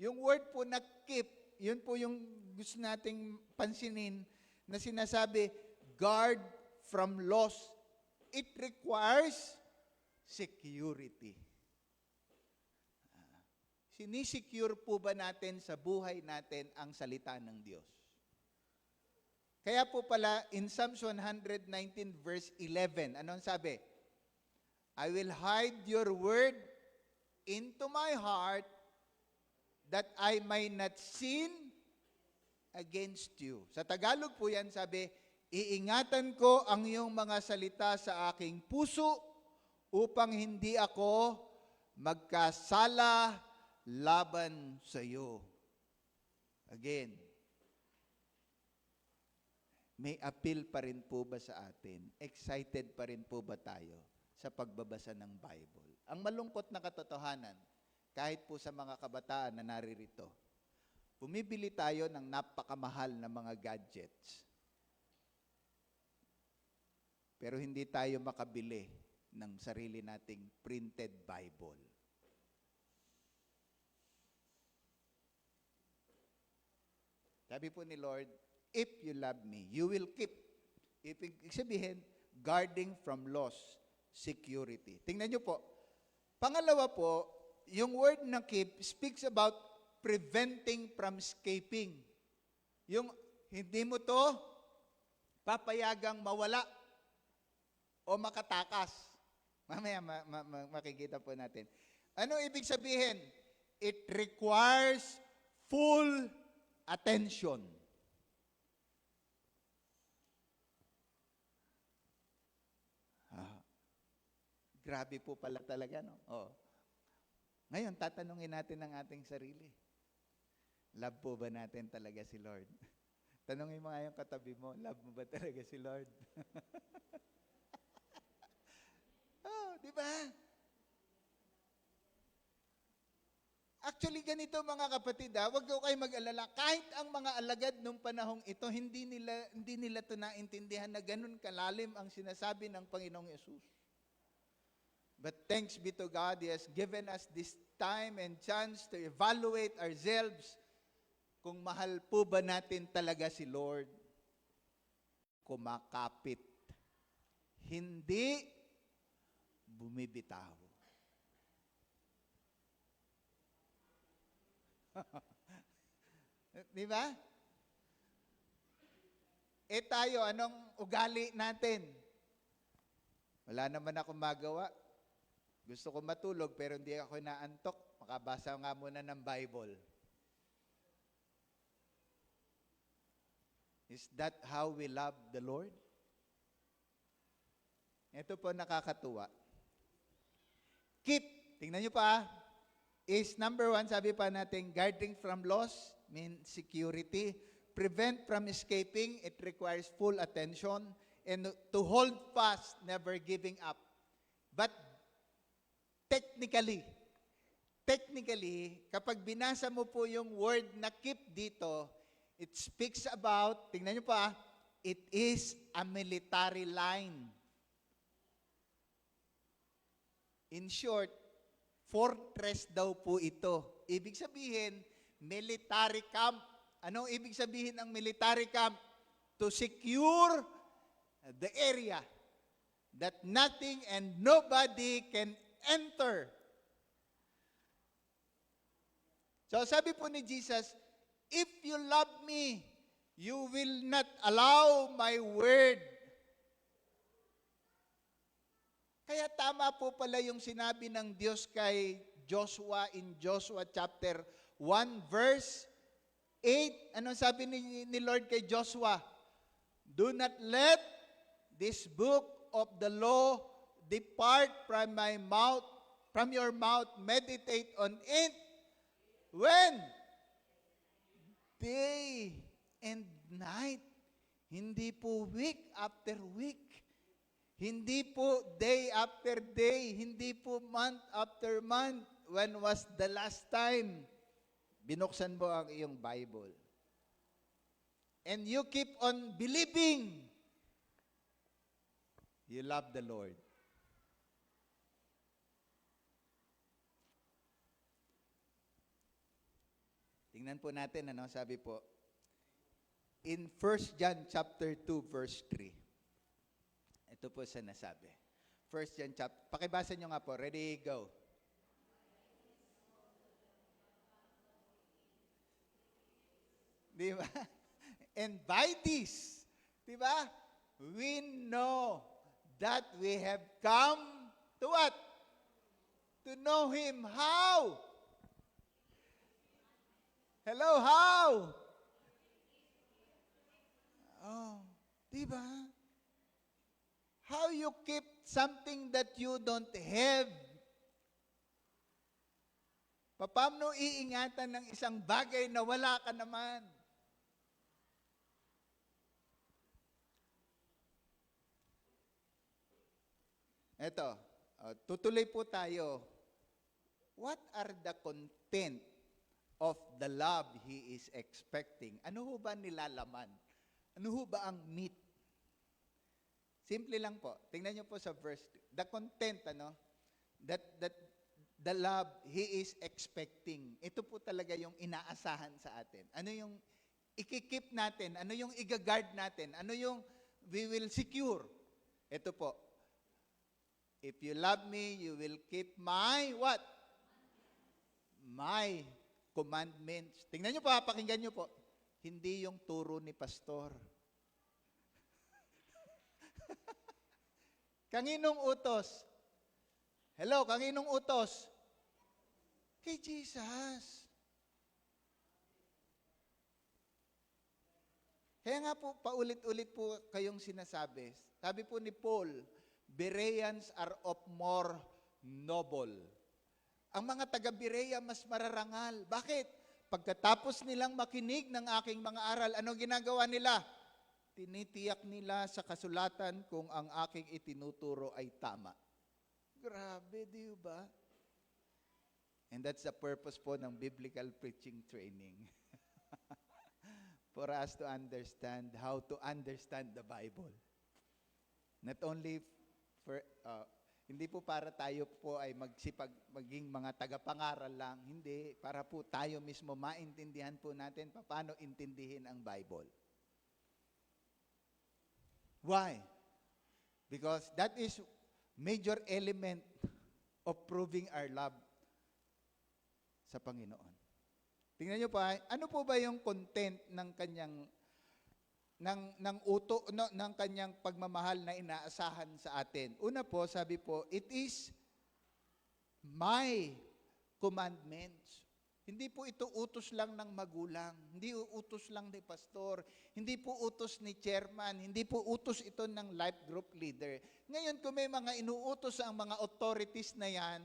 Yung word po na keep, yun po yung gusto nating pansinin na sinasabi, guard from loss. It requires security. Sinisecure po ba natin sa buhay natin ang salita ng Diyos? Kaya po pala, in Psalms 119 verse 11, anong sabi? I will hide your word into my heart that I may not sin against you. Sa Tagalog po yan, sabi, iingatan ko ang iyong mga salita sa aking puso upang hindi ako magkasala laban sa iyo. Again, may appeal pa rin po ba sa atin? Excited pa rin po ba tayo sa pagbabasa ng Bible? Ang malungkot na katotohanan, kahit po sa mga kabataan na naririto, bumibili tayo ng napakamahal na mga gadgets. Pero hindi tayo makabili ng sarili nating printed Bible. Sabi po ni Lord, if you love me, you will keep. Ibig sabihin, guarding from loss, security. Tingnan nyo po. Pangalawa po, yung word na keep speaks about preventing from escaping. Yung hindi mo to papayagang mawala o makatakas. Mamaya makikita po natin. Ano ibig sabihin? It requires full attention. Grabe po pala talaga, no? Oh. Ngayon, tatanungin natin ang ating sarili. Love po ba natin talaga si Lord? Tanungin mo nga yung katabi mo, love mo ba talaga si Lord? Oh, di ba? Actually, ganito mga kapatid, huwag daw kayo mag-alala. Kahit ang mga alagad nung panahong ito, hindi nila ito naintindihan na ganun kalalim ang sinasabi ng Panginoong Yesus. But thanks be to God, He has given us this time and chance to evaluate ourselves kung mahal po ba natin talaga si Lord. Kumakapit. Hindi bumibitaw. Di ba? Tayo, anong ugali natin? Wala naman akong magawa. Gusto ko matulog pero hindi ako naantok. Makabasa nga muna ng Bible. Is that how we love the Lord? Ito po nakakatuwa. Keep, tingnan nyo pa, is number 1, sabi pa natin, guarding from loss, means security. Prevent from escaping, it requires full attention. And to hold fast, never giving up. But technically, kapag binasa mo po yung word na keep dito, it speaks about, tingnan nyo pa, it is a military line. In short, fortress daw po ito. Ibig sabihin, military camp. Anong ibig sabihin ng military camp? To secure the area that nothing and nobody can enter. So sabi po ni Jesus, if you love me, you will not allow my word. Kaya tama po pala yung sinabi ng Diyos kay Joshua in Joshua chapter 1 verse 8. Anong sabi ni Lord kay Joshua? Do not let this book of the law depart from my mouth, from your mouth. Meditate on it. When? Day and night. Hindi po week after week. Hindi po day after day. Hindi po month after month. When was the last time binuksan mo ang iyong Bible? And you keep on believing. You love the Lord. Tingnan po natin, ano sabi po. In 1 John chapter 2 verse 3. Ito po sa nasabi. 1 John chapter, pakibasa nyo nga po. Ready, go. Di ba? And by this, di ba? We know that we have come to what? To know Him. How? Hello, how? Oh, di ba? How you keep something that you don't have? Paano iingatan ng isang bagay na wala ka naman? Eto, tutuloy po tayo. What are the content of the love He is expecting? Ano ho ba nilalaman? Ano ho ba ang meat? Simple lang po. Tingnan niyo po sa verse 2. The content, that the love He is expecting. Ito po talaga yung inaasahan sa atin. Ano yung ikikip natin? Ano yung igagard natin? Ano yung we will secure? Ito po. If you love me, you will keep my what? My commandments. Tingnan niyo po, pakinggan niyo po. Hindi yung turo ni pastor. Kanginong utos? Hello, kanginong utos? Kay Jesus. Kaya nga po, paulit-ulit po kayong sinasabi. Sabi po ni Paul, Bereans are of more noble. Ang mga taga-Berea mas mararangal. Bakit? Pagkatapos nilang makinig ng aking mga aral, ano ginagawa nila? Tinitiyak nila sa kasulatan kung ang aking itinuturo ay tama. Grabe, di ba? And that's the purpose po ng biblical preaching training. For us to understand how to understand the Bible. Not only for, hindi po para tayo po ay maging mga tagapangaral lang. Hindi, para po tayo mismo maintindihan po natin paano intindihin ang Bible. Why? Because that is major element of proving our love sa Panginoon. Tingnan niyo pa, ano po ba yung content ng kanyang ng kanyang pagmamahal na inaasahan sa atin? Una po, sabi po, it is my commandments. Hindi po ito utos lang ng magulang, hindi utos lang ni pastor, hindi po utos ni chairman, hindi po utos ito ng life group leader. Ngayon, kung may mga inuutos ang mga authorities na yan,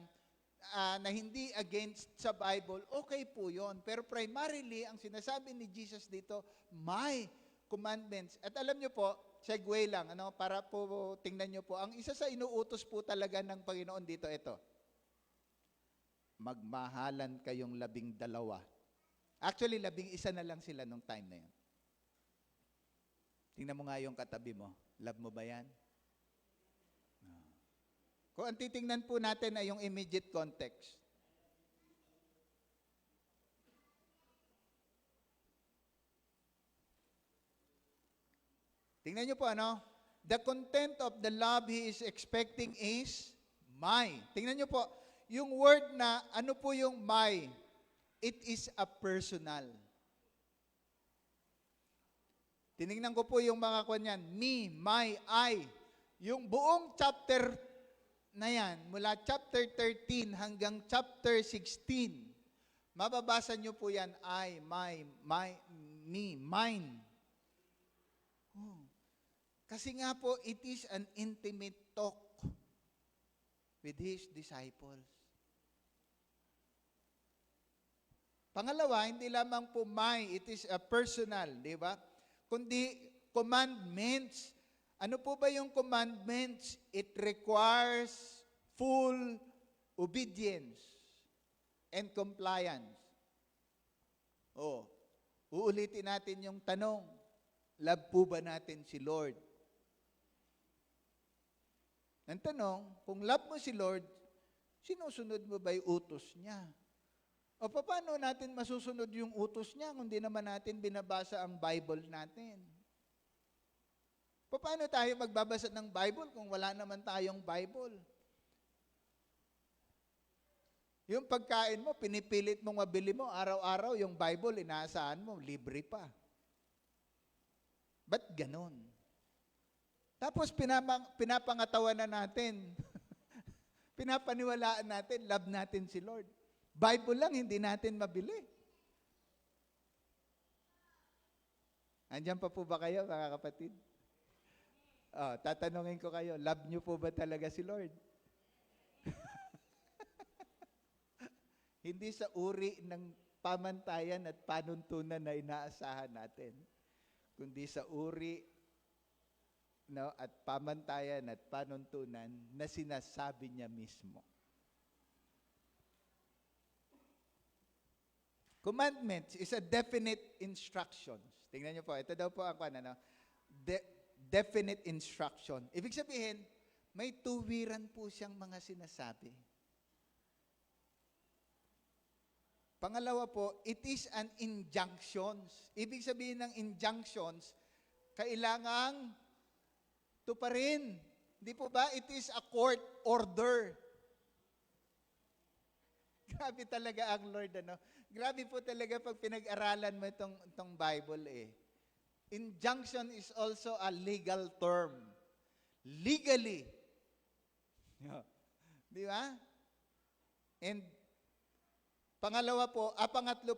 na hindi against sa Bible, okay po yon. Pero primarily, ang sinasabi ni Jesus dito, my commandments. At alam nyo po, segue lang, para po tingnan nyo po, ang isa sa inuutos po talaga ng Panginoon dito, ito. Magmahalan kayong 12. Actually, 11 na lang sila nung time na yun. Tingnan mo nga yung katabi mo. Love mo ba yan? Kung ang titingnan po natin ay yung immediate context. Tingnan niyo po, the content of the love he is expecting is my. Tingnan niyo po, yung word na, ano po yung my? It is a personal. Tinignan ko po yung mga kanyan, me, my, I. Yung buong chapter na yan, mula chapter 13 hanggang chapter 16, mababasa nyo po yan, I, my, me, mine. Oh. Kasi nga po, it is an intimate talk with His disciples. Pangalawa, hindi lamang po my, it is a personal, di ba? Kundi commandments. Ano po ba yung commandments? It requires full obedience and compliance. Oh, uulitin natin yung tanong, love po ba natin si Lord? Ang tanong, kung love mo si Lord, sinusunod mo ba yung utos niya? O paano natin masusunod yung utos niya kung di naman natin binabasa ang Bible natin? Paano tayo magbabasa ng Bible kung wala naman tayong Bible? Yung pagkain mo, pinipilit mong mabili mo, araw-araw yung Bible, inaasahan mo, libre pa. Ba't ganon? Tapos pinapangatawan na natin. Pinapaniwalaan natin, love natin si Lord. Bible lang, hindi natin mabili. Andiyan pa po ba kayo, mga kapatid? Tatanungin ko kayo, love nyo po ba talaga si Lord? Hindi sa uri ng pamantayan at panuntunan na inaasahan natin, kundi sa uri at pamantayan at panuntunan na sinasabi niya mismo. Commandments is a definite instructions. Tingnan niyo po, ito daw po ang definite instruction. Ibig sabihin, may tuwiran po siyang mga sinasabi. Pangalawa po, it is an injunctions. Ibig sabihin ng injunctions, kailangang tuparin. Di po ba? It is a court order. Grabe talaga ang Lord, Grabe po talaga pag pinag-aralan mo itong Bible, Injunction is also a legal term. Legally. Di ba? And pangatlo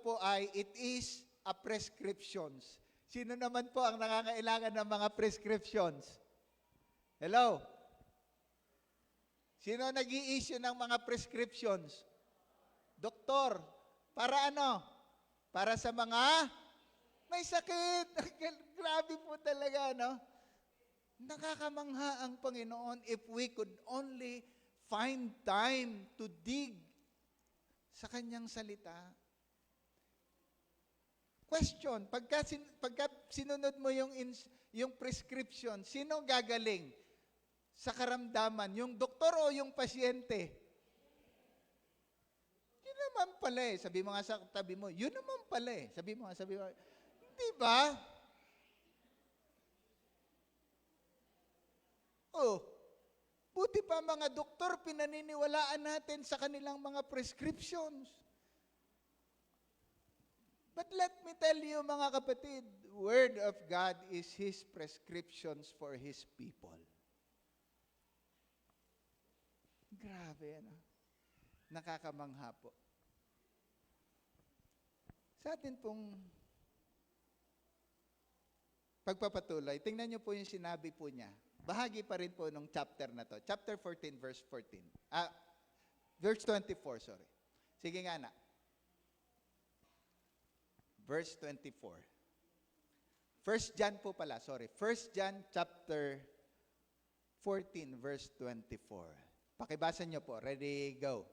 po ay, it is a prescriptions. Sino naman po ang nakakailangan ng mga prescriptions? Hello? Sino nag-i-issue ng mga prescriptions? Doktor. Para ano? Para sa mga may sakit. Grabe po talaga, Nakakamangha ang Panginoon if we could only find time to dig sa kanyang salita. Question, pagka sinunod mo yung prescription, sino gagaling sa karamdaman? Yung doktor o yung pasyente? Yun naman pala eh. Sabi mo nga sa tabi mo, yun naman pala eh. Sabi mo. Di ba? Oh, buti pa mga doktor, pinaniniwalaan natin sa kanilang mga prescriptions. But let me tell you mga kapatid, Word of God is His prescriptions for His people. Grabe, ano? Nakakamangha po. Sa atin pong pagpapatuloy, tingnan niyo po yung sinabi po niya. Bahagi pa rin po nung chapter na to. Chapter 14, verse 14. Verse 24, sorry. Sige nga na. Verse 24. 1 John po pala, sorry. 1 John chapter 14, verse 24. Pakibasa niyo po. Ready, go.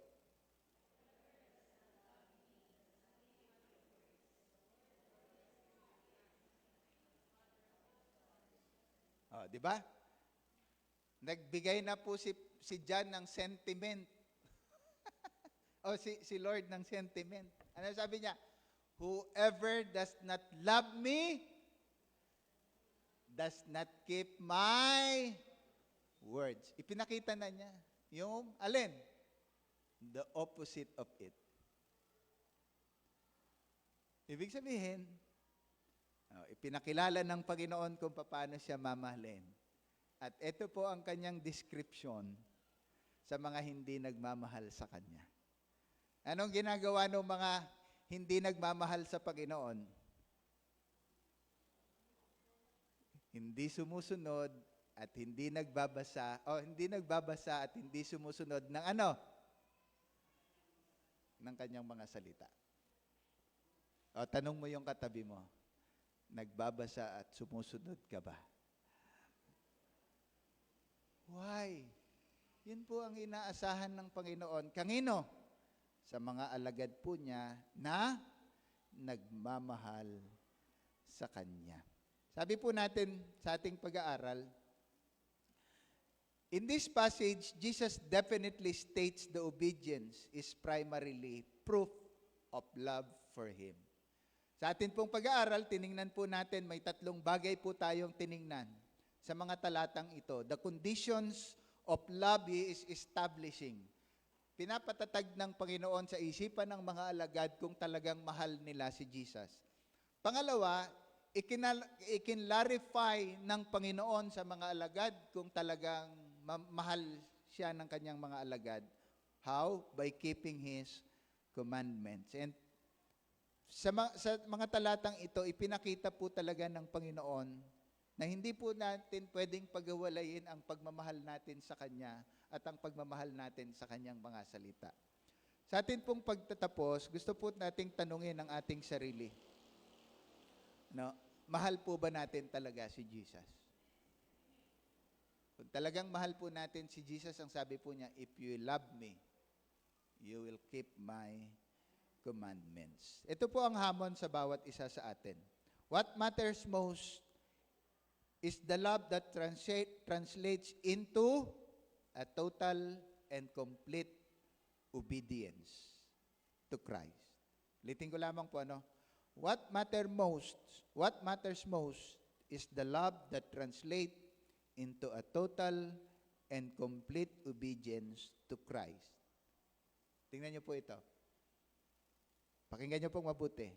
Oh, di ba? Nagbigay na po si John ng sentiment. O si Lord ng sentiment. Ano sabi niya? Whoever does not love me does not keep my words. Ipinakita na niya. Yung, alin? The opposite of it. Ibig sabihin, ipinakilala ng Panginoon kung paano siya mamahalin. At ito po ang kanyang description sa mga hindi nagmamahal sa Kanya. Anong ginagawa ng mga hindi nagmamahal sa Panginoon? Hindi sumusunod at hindi nagbabasa, at hindi sumusunod ng ano? Ng kanyang mga salita. O, tanong mo yung katabi mo, nagbabasa at sumusunod ka ba? Why? Yun po ang inaasahan ng Panginoon. Kanino? Sa mga alagad po niya na nagmamahal sa Kanya. Sabi po natin sa ating pag-aaral, in this passage, Jesus definitely states the obedience is primarily proof of love for Him. Sa atin pong pag-aaral, tiningnan po natin, may tatlong bagay po tayong tiningnan sa mga talatang ito. The conditions of love He is establishing. Pinapatatag ng Panginoon sa isipan ng mga alagad kung talagang mahal nila si Jesus. Pangalawa, ikinlarify ng Panginoon sa mga alagad kung talagang mahal siya ng kanyang mga alagad. How? By keeping His commandments. And sa mga talatang ito, ipinakita po talaga ng Panginoon na hindi po natin pwedeng pagawalayin ang pagmamahal natin sa Kanya at ang pagmamahal natin sa Kanyang mga salita. Sa atin pong pagtatapos, gusto po nating tanungin ang ating sarili. No, mahal po ba natin talaga si Jesus? Kung talagang mahal po natin si Jesus, ang sabi po niya, if you love me, you will keep my commandments. Ito po ang hamon sa bawat isa sa atin. What matters most is the love that translates into a total and complete obedience to Christ. Ulitin ko lamang po, ano? What matters most is the love that translates into a total and complete obedience to Christ. Tingnan niyo po ito. Pakinggan niyo pong mabuti.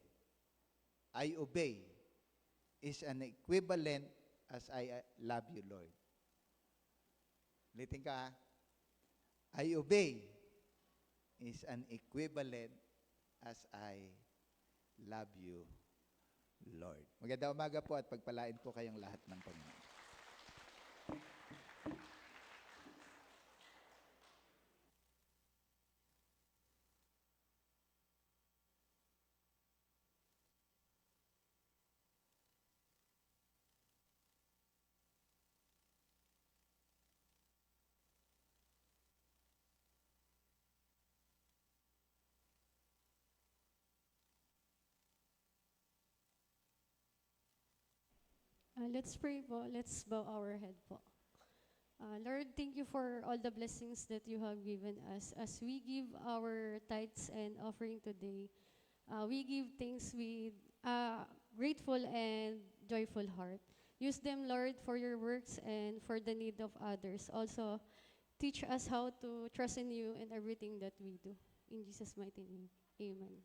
I obey is an equivalent as I love you, Lord. Ulitin ka, ha? I obey is an equivalent as I love you, Lord. Magandang umaga po at pagpalain po kayong lahat ng Panginoon. Let's pray po. Let's bow our head po. Lord, thank you for all the blessings that you have given us. As we give our tithes and offering today, we give thanks with a grateful and joyful heart. Use them, Lord, for your works and for the need of others. Also, teach us how to trust in you in everything that we do. In Jesus' mighty name, amen.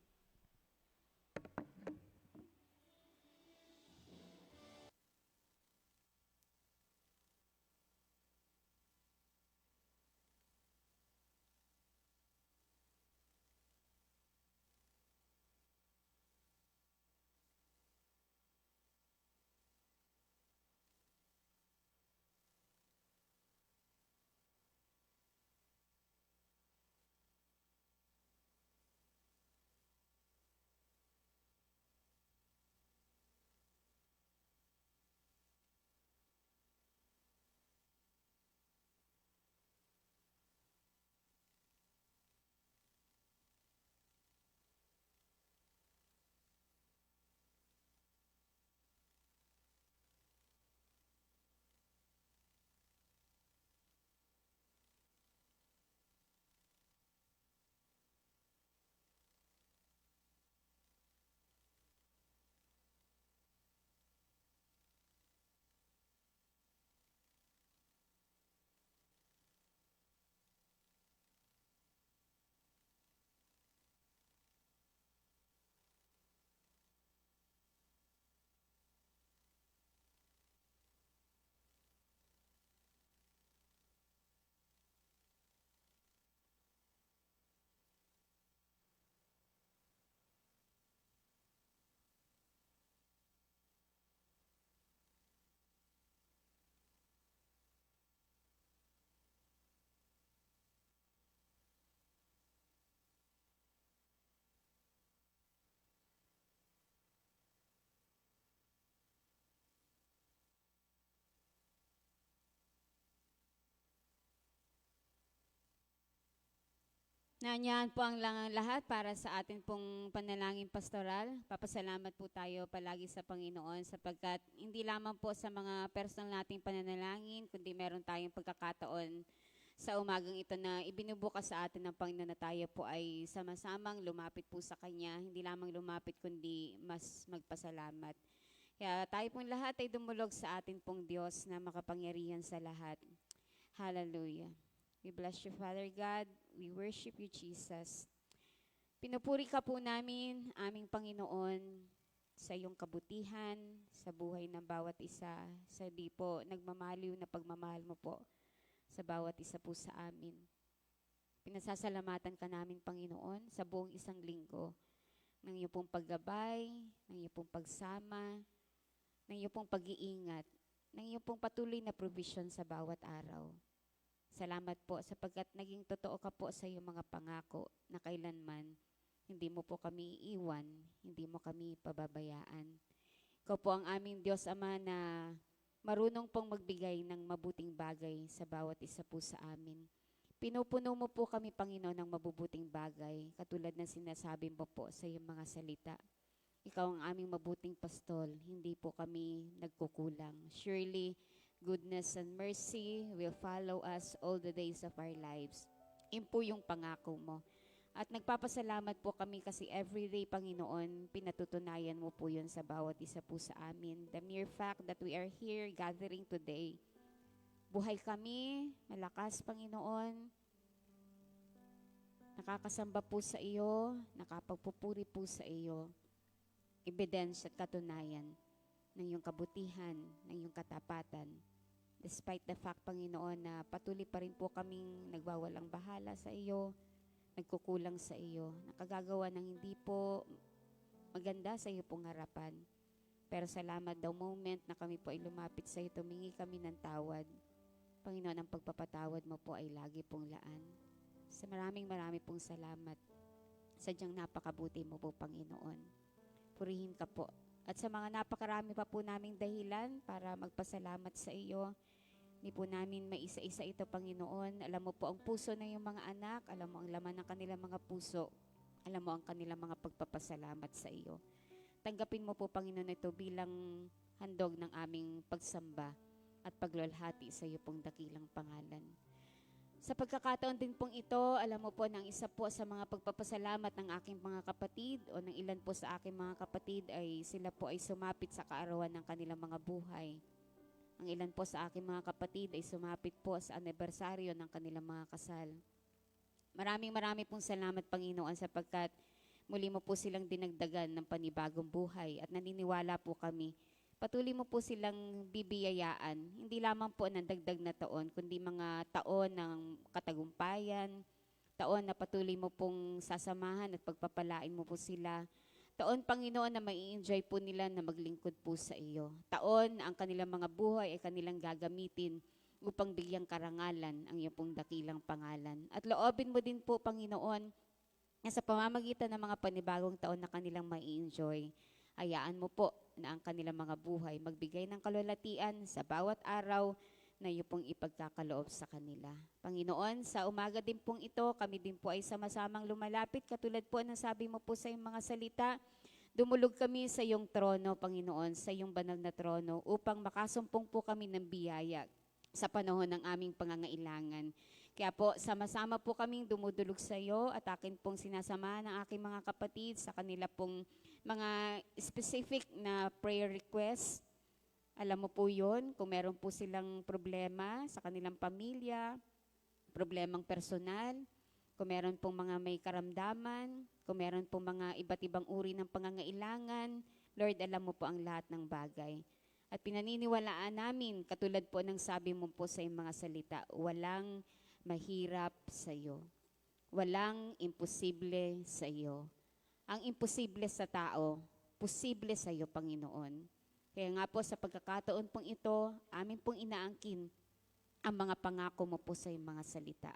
Nandiyan po ang lahat para sa atin pong panalangin pastoral. Papasalamat po tayo palagi sa Panginoon sapagkat hindi lamang po sa mga personal nating pananalangin, kundi meron tayong pagkakataon sa umagang ito na ibinubukas sa atin ng Panginoon na tayo po ay sama-samang lumapit po sa Kanya. Hindi lamang lumapit kundi mas magpasalamat. Kaya tayo pong lahat ay dumulog sa atin pong Diyos na makapangyarihan sa lahat. Hallelujah. We bless you, Father God. We worship you, Jesus. Pinupuri ka po namin, aming Panginoon, sa iyong kabutihan, sa buhay ng bawat isa, sa di po nagmamaliw na pagmamahal mo po sa bawat isa po sa amin. Pinasasalamatan ka namin, Panginoon, sa buong isang linggo ng iyong pong paggabay, ng iyong pong pagsama, ng iyong pong pag-iingat, ng iyong pong patuloy na provision sa bawat araw. Salamat po sapagkat naging totoo ka po sa iyong mga pangako na kailanman hindi mo po kami iiwan, hindi mo kami pababayaan. Ikaw po ang aming Diyos Ama na marunong pong magbigay ng mabuting bagay sa bawat isa po sa amin. Pinupuno mo po kami, Panginoon, ng mabubuting bagay katulad ng sinasabi mo po sa iyong mga salita. Ikaw ang aming mabuting pastol, hindi po kami nagkukulang. Surely, goodness and mercy will follow us all the days of our lives. Yun po yung pangako mo. At nagpapasalamat po kami kasi everyday, Panginoon, pinatutunayan mo po yun sa bawat isa po sa amin. The mere fact that we are here gathering today. Buhay kami, malakas, Panginoon. Nakakasamba po sa iyo, nakapagpupuri po sa iyo. Ebidensya at katunayan ng iyong kabutihan, ng iyong katapatan. Despite the fact, Panginoon, na patuloy pa rin po kaming nagwawalang bahala sa iyo, nagkukulang sa iyo, nakagagawa ng hindi po maganda sa iyo pong harapan. Pero salamat daw moment na kami po ay lumapit sa iyo, tumingi kami ng tawad. Panginoon, ang pagpapatawad mo po ay lagi pong laan. Sa marami pong salamat. Sadyang napakabuti mo po, Panginoon. Purihin ka po. At sa mga napakarami pa po naming dahilan para magpasalamat sa iyo, hindi po namin maisa-isa ito, Panginoon. Alam mo po ang puso ng iyong mga anak, alam mo ang laman ng kanilang mga puso, alam mo ang kanilang mga pagpapasalamat sa iyo. Tanggapin mo po, Panginoon, ito bilang handog ng aming pagsamba at paglulhati sa iyo pong dakilang pangalan. Sa pagkakataon din pong ito, alam mo po na ang isa po sa mga pagpapasalamat ng aking mga kapatid o ng ilan po sa aking mga kapatid ay sila po ay sumapit sa kaarawan ng kanilang mga buhay. Ang ilan po sa aking mga kapatid ay sumapit po sa anibersaryo ng kanilang mga kasal. Maraming pong salamat, Panginoon, sapagkat muli mo po silang dinagdagan ng panibagong buhay at naniniwala po kami. Patuloy mo po silang bibiyayaan, hindi lamang po ng dagdag na taon, kundi mga taon ng katagumpayan, taon na patuloy mo pong sasamahan at pagpapalain mo po sila. Taon, Panginoon, na mai-enjoy po nila na maglingkod po sa iyo. Taon na ang kanilang mga buhay ay kanilang gagamitin upang bigyang karangalan ang iyong pong dakilang pangalan. At loobin mo din po, Panginoon, na sa pamamagitan ng mga panibagong taon na kanilang mai-enjoy, hayaan mo po na ang kanilang mga buhay magbigay ng kalulatian sa bawat araw na iyo pong ipagkakaloob sa kanila. Panginoon, sa umaga din pong ito, kami din po ay sama-samang lumalapit, katulad po ng sabi mo po sa iyong mga salita, dumulog kami sa iyong trono, Panginoon, sa iyong banal na trono, upang makasumpong po kami ng biyaya sa panahon ng aming pangangailangan. Kaya po, sama-sama po kaming dumudulog sa iyo at akin pong sinasamahan ng aking mga kapatid sa kanila pong mga specific na prayer requests. Alam mo po yun, kung meron po silang problema sa kanilang pamilya, problemang personal, kung meron pong mga may karamdaman, kung meron pong mga iba't ibang uri ng pangangailangan, Lord, alam mo po ang lahat ng bagay. At pinaniniwalaan namin, katulad po ng sabi mo po sa iyong mga salita, walang mahirap sa iyo. Walang imposible sa iyo. Ang imposible sa tao, posible sa iyo, Panginoon. Kaya nga po sa pagkakataon pong ito, amin pong inaangkin ang mga pangako mo po sa iyong mga salita.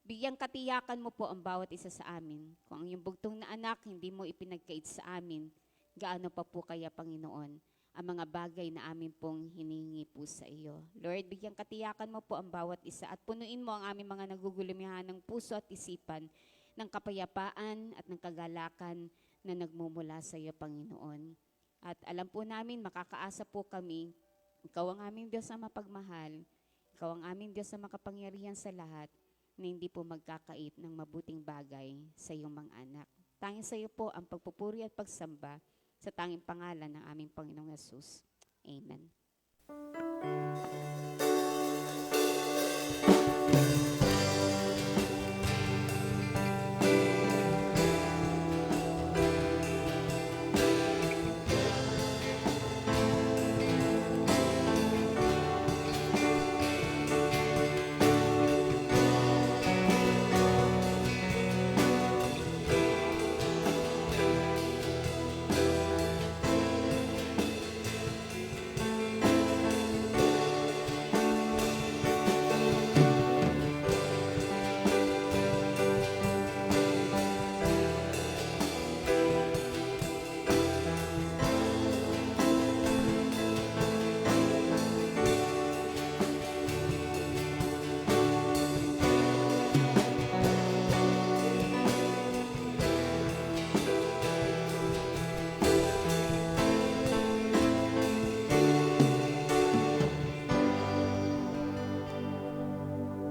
Bigyang katiyakan mo po ang bawat isa sa amin. Kung ang iyong bugtong na anak hindi mo ipinagkait sa amin, gaano pa po kaya, Panginoon, ang mga bagay na amin pong hinihingi po sa iyo. Lord, bigyang katiyakan mo po ang bawat isa at punuin mo ang aming mga nagugulumihan ng puso at isipan ng kapayapaan at ng kagalakan na nagmumula sa iyo, Panginoon. At alam po namin, makakaasa po kami, ikaw ang aming Diyos na mapagmahal, ikaw ang aming Diyos na makapangyarihan sa lahat, na hindi po magkakait ng mabuting bagay sa iyong mga anak. Tanging sa iyo po ang pagpupuri at pagsamba sa tanging pangalan ng aming Panginoong Yesus. Amen.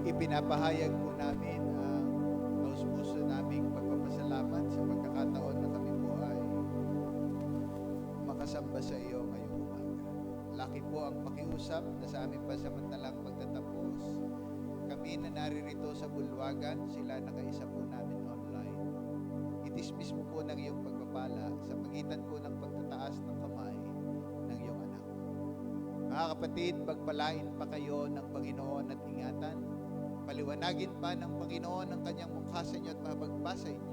Ipinapahayag po namin ang taus-puso naming pagpapasalamat sa pagkakataon na kami po ay makasamba sa iyo ngayong umaga. Laki po ang pakiusap na sa aming pansamantalang pagtatapos. Kami na naririto sa bulwagan, sila nakaisa po namin online. Itismis mo po ng iyong pagpapala sa pagitan po ng pagtataas ng kamay ng iyong anak. Mga kapatid, pagpalain pa kayo ng Panginoon at ingatan. Paliwanagin pa ng Panginoon ang kanyang mukha sa inyo at mapagpa sa inyo.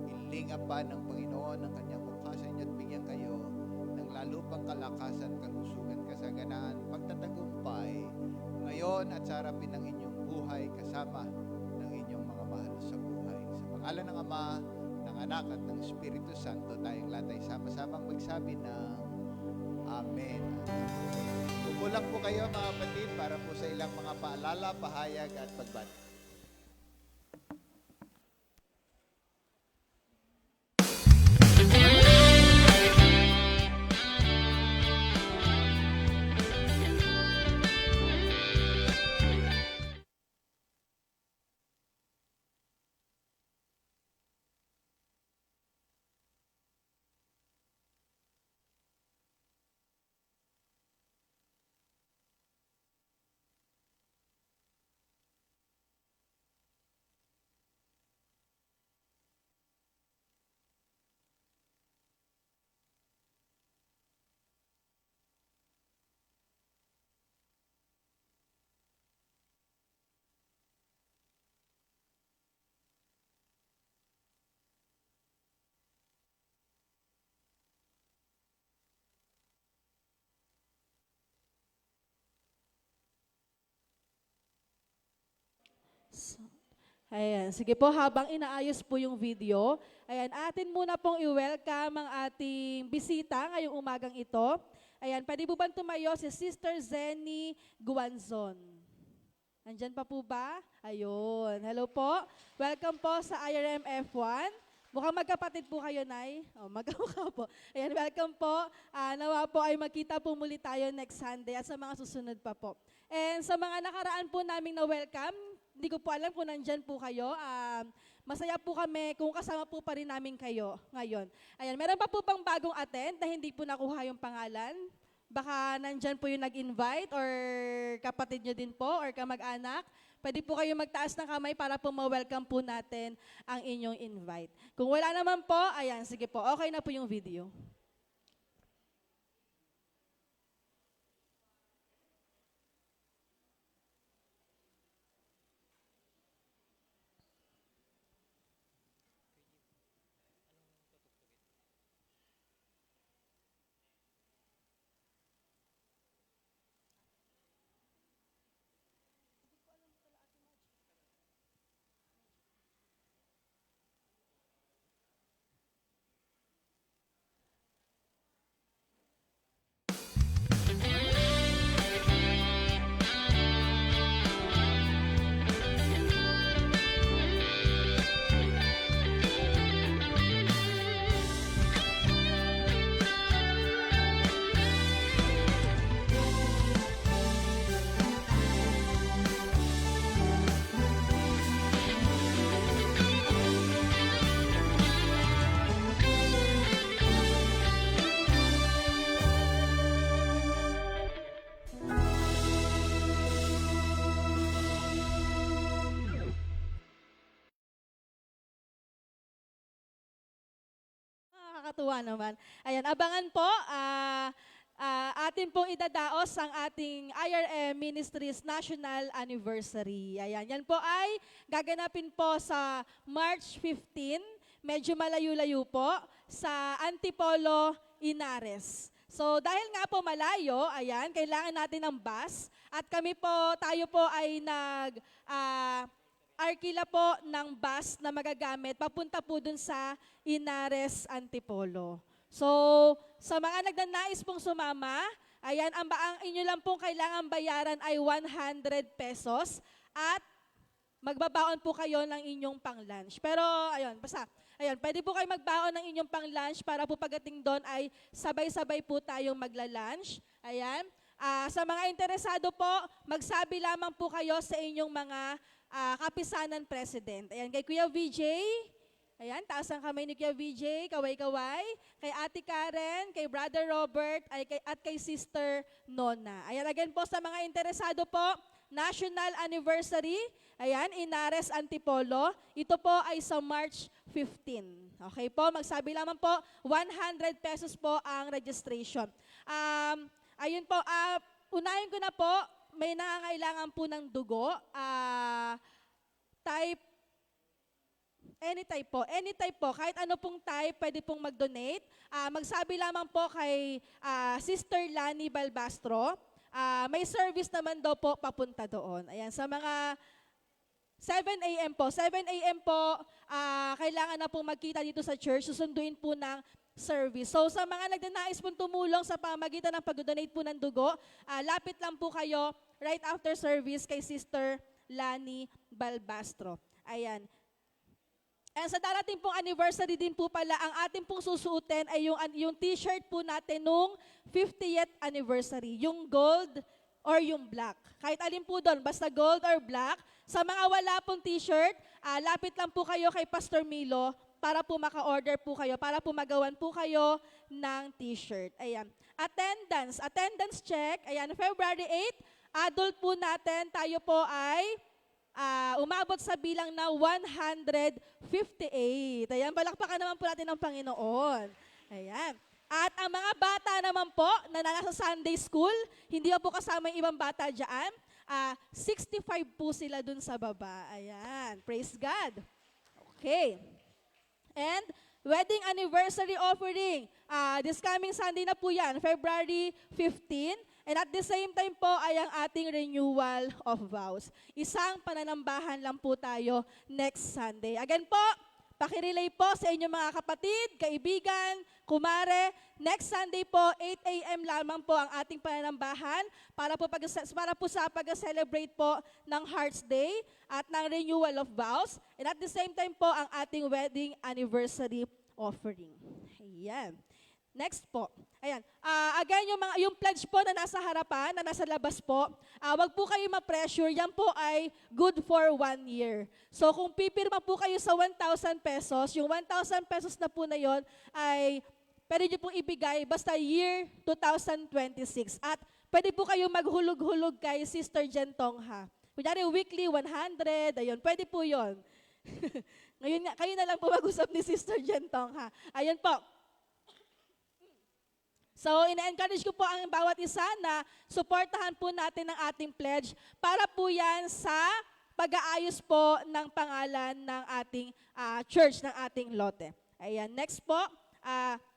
Ilinga pa ng Panginoon ang kanyang mukha sa inyo at bigyan kayo ng lalo pang kalakasan, kalusugan, kasaganaan, pagtatagumpay ngayon at sa harapin ng inyong buhay kasama ng inyong mga mahal sa buhay. Sa pangalan ng Ama, ng Anak at ng Espiritu Santo, tayong lahat ay sama-samang magsabi ng Amen. Kumulang po kayo mga kapatid para po sa ilang mga paalala, pahayag at pagbati. Ayan, sige po, habang inaayos po yung video, ayan, atin muna pong i-welcome ang ating bisita ngayong umagang ito. Ayan, pwede po ba tumayo si Sister Zenny Guanzon? Nandyan pa po ba? Ayun, hello po. Welcome po sa IRM F1. Mukhang magkapatid po kayo, Nay. Oh, magkamukha po. Ayan, welcome po. Nawa po ay magkita po muli tayo next Sunday at sa mga susunod pa po. And sa mga nakaraan po naming na-welcome, hindi ko po alam kung nandyan po kayo. Masaya po kami kung kasama po pa rin namin kayo ngayon. Ayan, meron pa po pang bagong attend na hindi po nakuha yung pangalan. Baka nandyan po yung nag-invite or kapatid nyo din po or kamag-anak. Pwede po kayo magtaas ng kamay para po ma-welcome po natin ang inyong invite. Kung wala naman po, ayan, sige po, okay na po yung video. Nakakatuwa naman. Ayan, abangan po, atin pong idadaos ang ating IRM Ministries National Anniversary. Ayan, yan po ay gaganapin po sa March 15, medyo malayo-layo po, sa Antipolo, Inares. So dahil nga po malayo, ayan, kailangan natin ng bus at kami po, tayo po ay arkila po ng bus na magagamit papunta po dun sa Inares, Antipolo. So, sa mga nagnanais pong sumama, ayan, ang inyo lang pong kailangan bayaran ay 100 pesos at magbabaon po kayo ng inyong pang-lunch. Pero, ayun, basta, ayun, pwede po kayo magbaon ng inyong pang-lunch para po pagdating doon ay sabay-sabay po tayong magla-lunch. Ayan. Sa mga interesado po, magsabi lamang po kayo sa inyong mga kapisanan president. Ayan, kay Kuya VJ, ayan, taas ang kamay ni Kuya VJ, kaway-kaway. Kay Ate Karen, kay Brother Robert, at kay Sister Nona. Ayan, again po sa mga interesado po, National Anniversary, ayan, Inares, Antipolo. Ito po ay sa March 15. Okay po, magsabi lamang po, 100 pesos po ang registration. Ayun po, unahin ko na po, may nangangailangan po ng dugo. Any type po, kahit ano pong type, pwede pong mag-donate. Magsabi lamang po kay Sister Lani Balbastro. May service naman daw po papunta doon. Ayan, sa mga 7 a.m. po. 7 a.m. po, kailangan na pong magkita dito sa church. Susunduin po ng service. So sa mga nagnanais pong tumulong sa pamagitan ng pag-donate po ng dugo, lapit lang po kayo right after service kay Sister Lani Balbastro. Ayan. And sa darating pong anniversary din po pala, ang ating pong susuotin ay yung t-shirt po natin nung 50th anniversary. Yung gold or yung black. Kahit alin po doon, basta gold or black. Sa mga wala pong t-shirt, lapit lang po kayo kay Pastor Milo para po maka-order po kayo, para po magawan po kayo ng t-shirt. Ayan. Attendance check. Ayan, February 8, adult po natin, tayo po ay umabot sa bilang na 158. Ayan, palakpakan naman po natin ng Panginoon. Ayan. At ang mga bata naman po na nasa Sunday school, hindi po kasama yung ibang bata dyan, 65 po sila dun sa baba. Ayan, praise God. Okay. And wedding anniversary offering, this coming Sunday na po yan, February 15. And at the same time po ay ang ating renewal of vows. Isang pananambahan lang po tayo next Sunday. Again po, pakirelay po sa inyong mga kapatid, kaibigan, kumare. Next Sunday po, 8 a.m. lamang po ang ating pananambahan para po sa pag-celebrate po ng Hearts Day at ng Renewal of Vows. And at the same time po, ang ating wedding anniversary offering. Ayan. Next po. Ayan. Again, yung pledge po na nasa harapan, na nasa labas po, wag po kayo ma-pressure. Yan po ay good for 1 year. So kung pipirma po kayo sa 1,000 pesos, yung 1,000 pesos na po na yon ay pwede nyo pong ibigay basta year 2026. At pwede po kayo maghulog-hulog kay Sister Jen Tongha. Kunyari weekly 100, ayun, pwede po yon. Ngayon nga, kayo na lang po mag-usap ni Sister Jen Tongha. Ayun po. So, ina-encourage ko po ang bawat isa na suportahan po natin ang ating pledge para po yan sa pag-aayos po ng pangalan ng ating church, ng ating lote. Ayan, next po,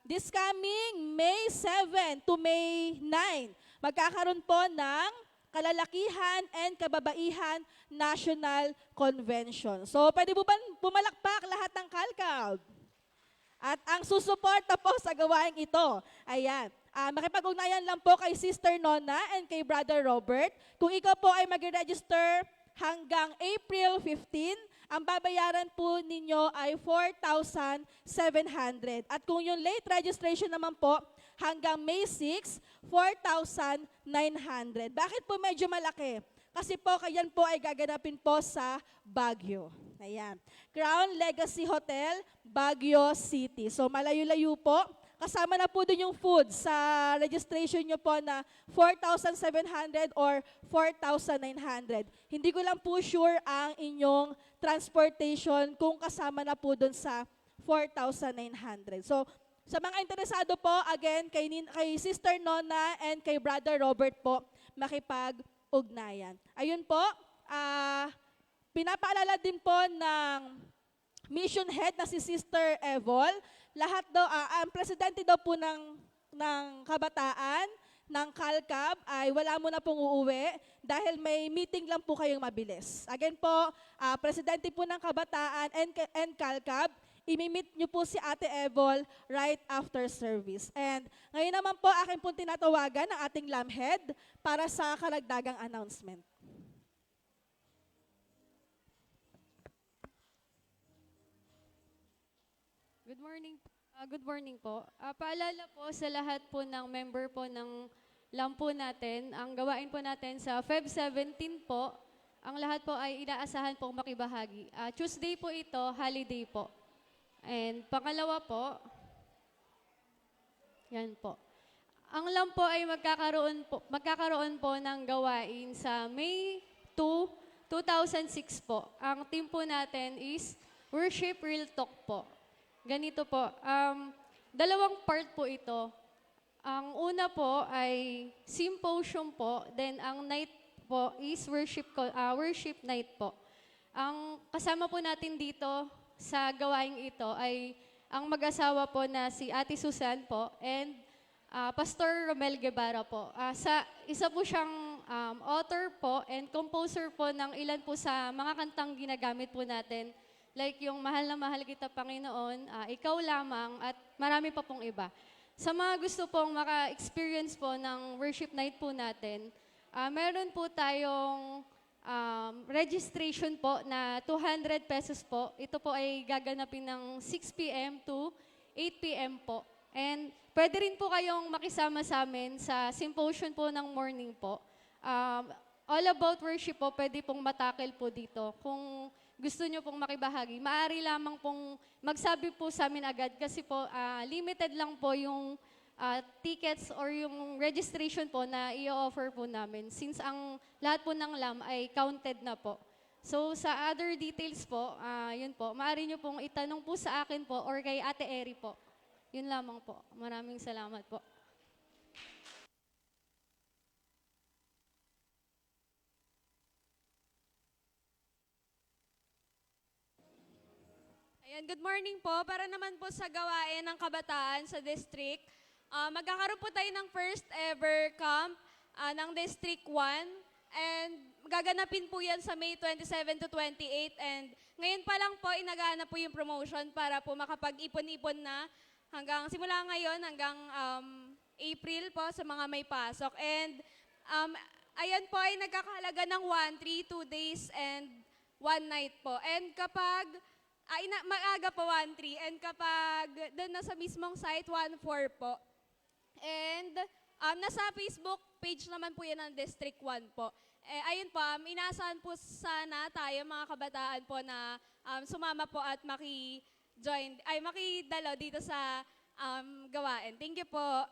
this coming May 7 to May 9, magkakaroon po ng Kalalakihan and Kababaihan National Convention. So, pwede po ba pumalakpak lahat ng kalkab? At ang susuporta po sa gawaing ito, ayan, makipag-ugnayan lang po kay Sister Nona and kay Brother Robert. Kung ikaw po ay mag-register hanggang April 15, ang babayaran po ninyo ay 4,700. At kung yung late registration naman po, hanggang May 6, 4,900. Bakit po medyo malaki? Kasi po, kayan po ay gaganapin po sa Baguio. Ayan. Crown Legacy Hotel, Baguio City. So, malayo-layo po. Kasama na po dun yung food sa registration nyo po na 4,700 or 4,900. Hindi ko lang po sure ang inyong transportation kung kasama na po dun sa 4,900. So, sa mga interesado po, again, kay Sister Nona and kay Brother Robert po, makipag-ugnayan. Ayun po, pinapaalala din po ng mission head na si Sister Evol, lahat daw, ang presidente daw po ng kabataan, ng Kalkab, ay wala mo na pong uuwi dahil may meeting lang po kayong mabilis. Again po, presidente po ng kabataan and Kalkab, imi-meet nyo po si Ate Evol right after service. And ngayon naman po, akin po tinatawagan ang ating lamhead para sa karagdagang announcement. Good morning po. Paalala po sa lahat po ng member po ng LAM po natin, ang gawain po natin sa Feb 17 po, ang lahat po ay inaasahan pong makibahagi. Tuesday po ito, holiday po. And pangalawa po, yan po. Ang LAM po ay magkakaroon po ng gawain sa May 2, 2006 po. Ang team po natin is Worship Real Talk po. Ganito po, dalawang part po ito. Ang una po ay symposium po, then ang night po is worship night po. Ang kasama po natin dito sa gawaing ito ay ang mag-asawa po na si Ate Susan po and Pastor Romel Guevara po. Isa po siyang author po and composer po ng ilan po sa mga kantang ginagamit po natin. Like yung Mahal na Mahal Kita Panginoon, Ikaw Lamang, at marami pa pong iba. Sa mga gusto pong maka-experience po ng worship night po natin, meron po tayong registration po na 200 pesos po. Ito po ay gaganapin ng 6 p.m. to 8 p.m. po. And pwede rin po kayong makisama sa amin sa symposium po ng morning po. All about worship po, pwede pong matakil po dito. Kung gusto nyo pong makibahagi, maaari lamang pong magsabi po sa amin agad kasi po limited lang po yung tickets or yung registration po na i-offer po namin since ang lahat po ng LAM ay counted na po. So sa other details po, yun po, maaari nyo pong itanong po sa akin po or kay Ate Eri po. Yun lamang po. Maraming salamat po. Ayan, good morning po. Para naman po sa gawain ng kabataan sa district, magkakaroon po tayo ng first ever camp ng District 1. And gaganapin po yan sa May 27 to 28. And ngayon pa lang po, inaganap po yung promotion para po makapag-ipon-ipon na simula ngayon hanggang April po sa mga may pasok. And ayan po ay nagkakahalaga ng 1-3, 2 days and 1 night po. And kapag, maaga po 1-3. And kapag doon na sa mismong site, 1-4 po. And nasa Facebook page naman po yan ng District 1 po. Ayun po, inaasahan po sana tayo mga kabataan po na sumama po at makidalo dito sa gawain. Thank you po.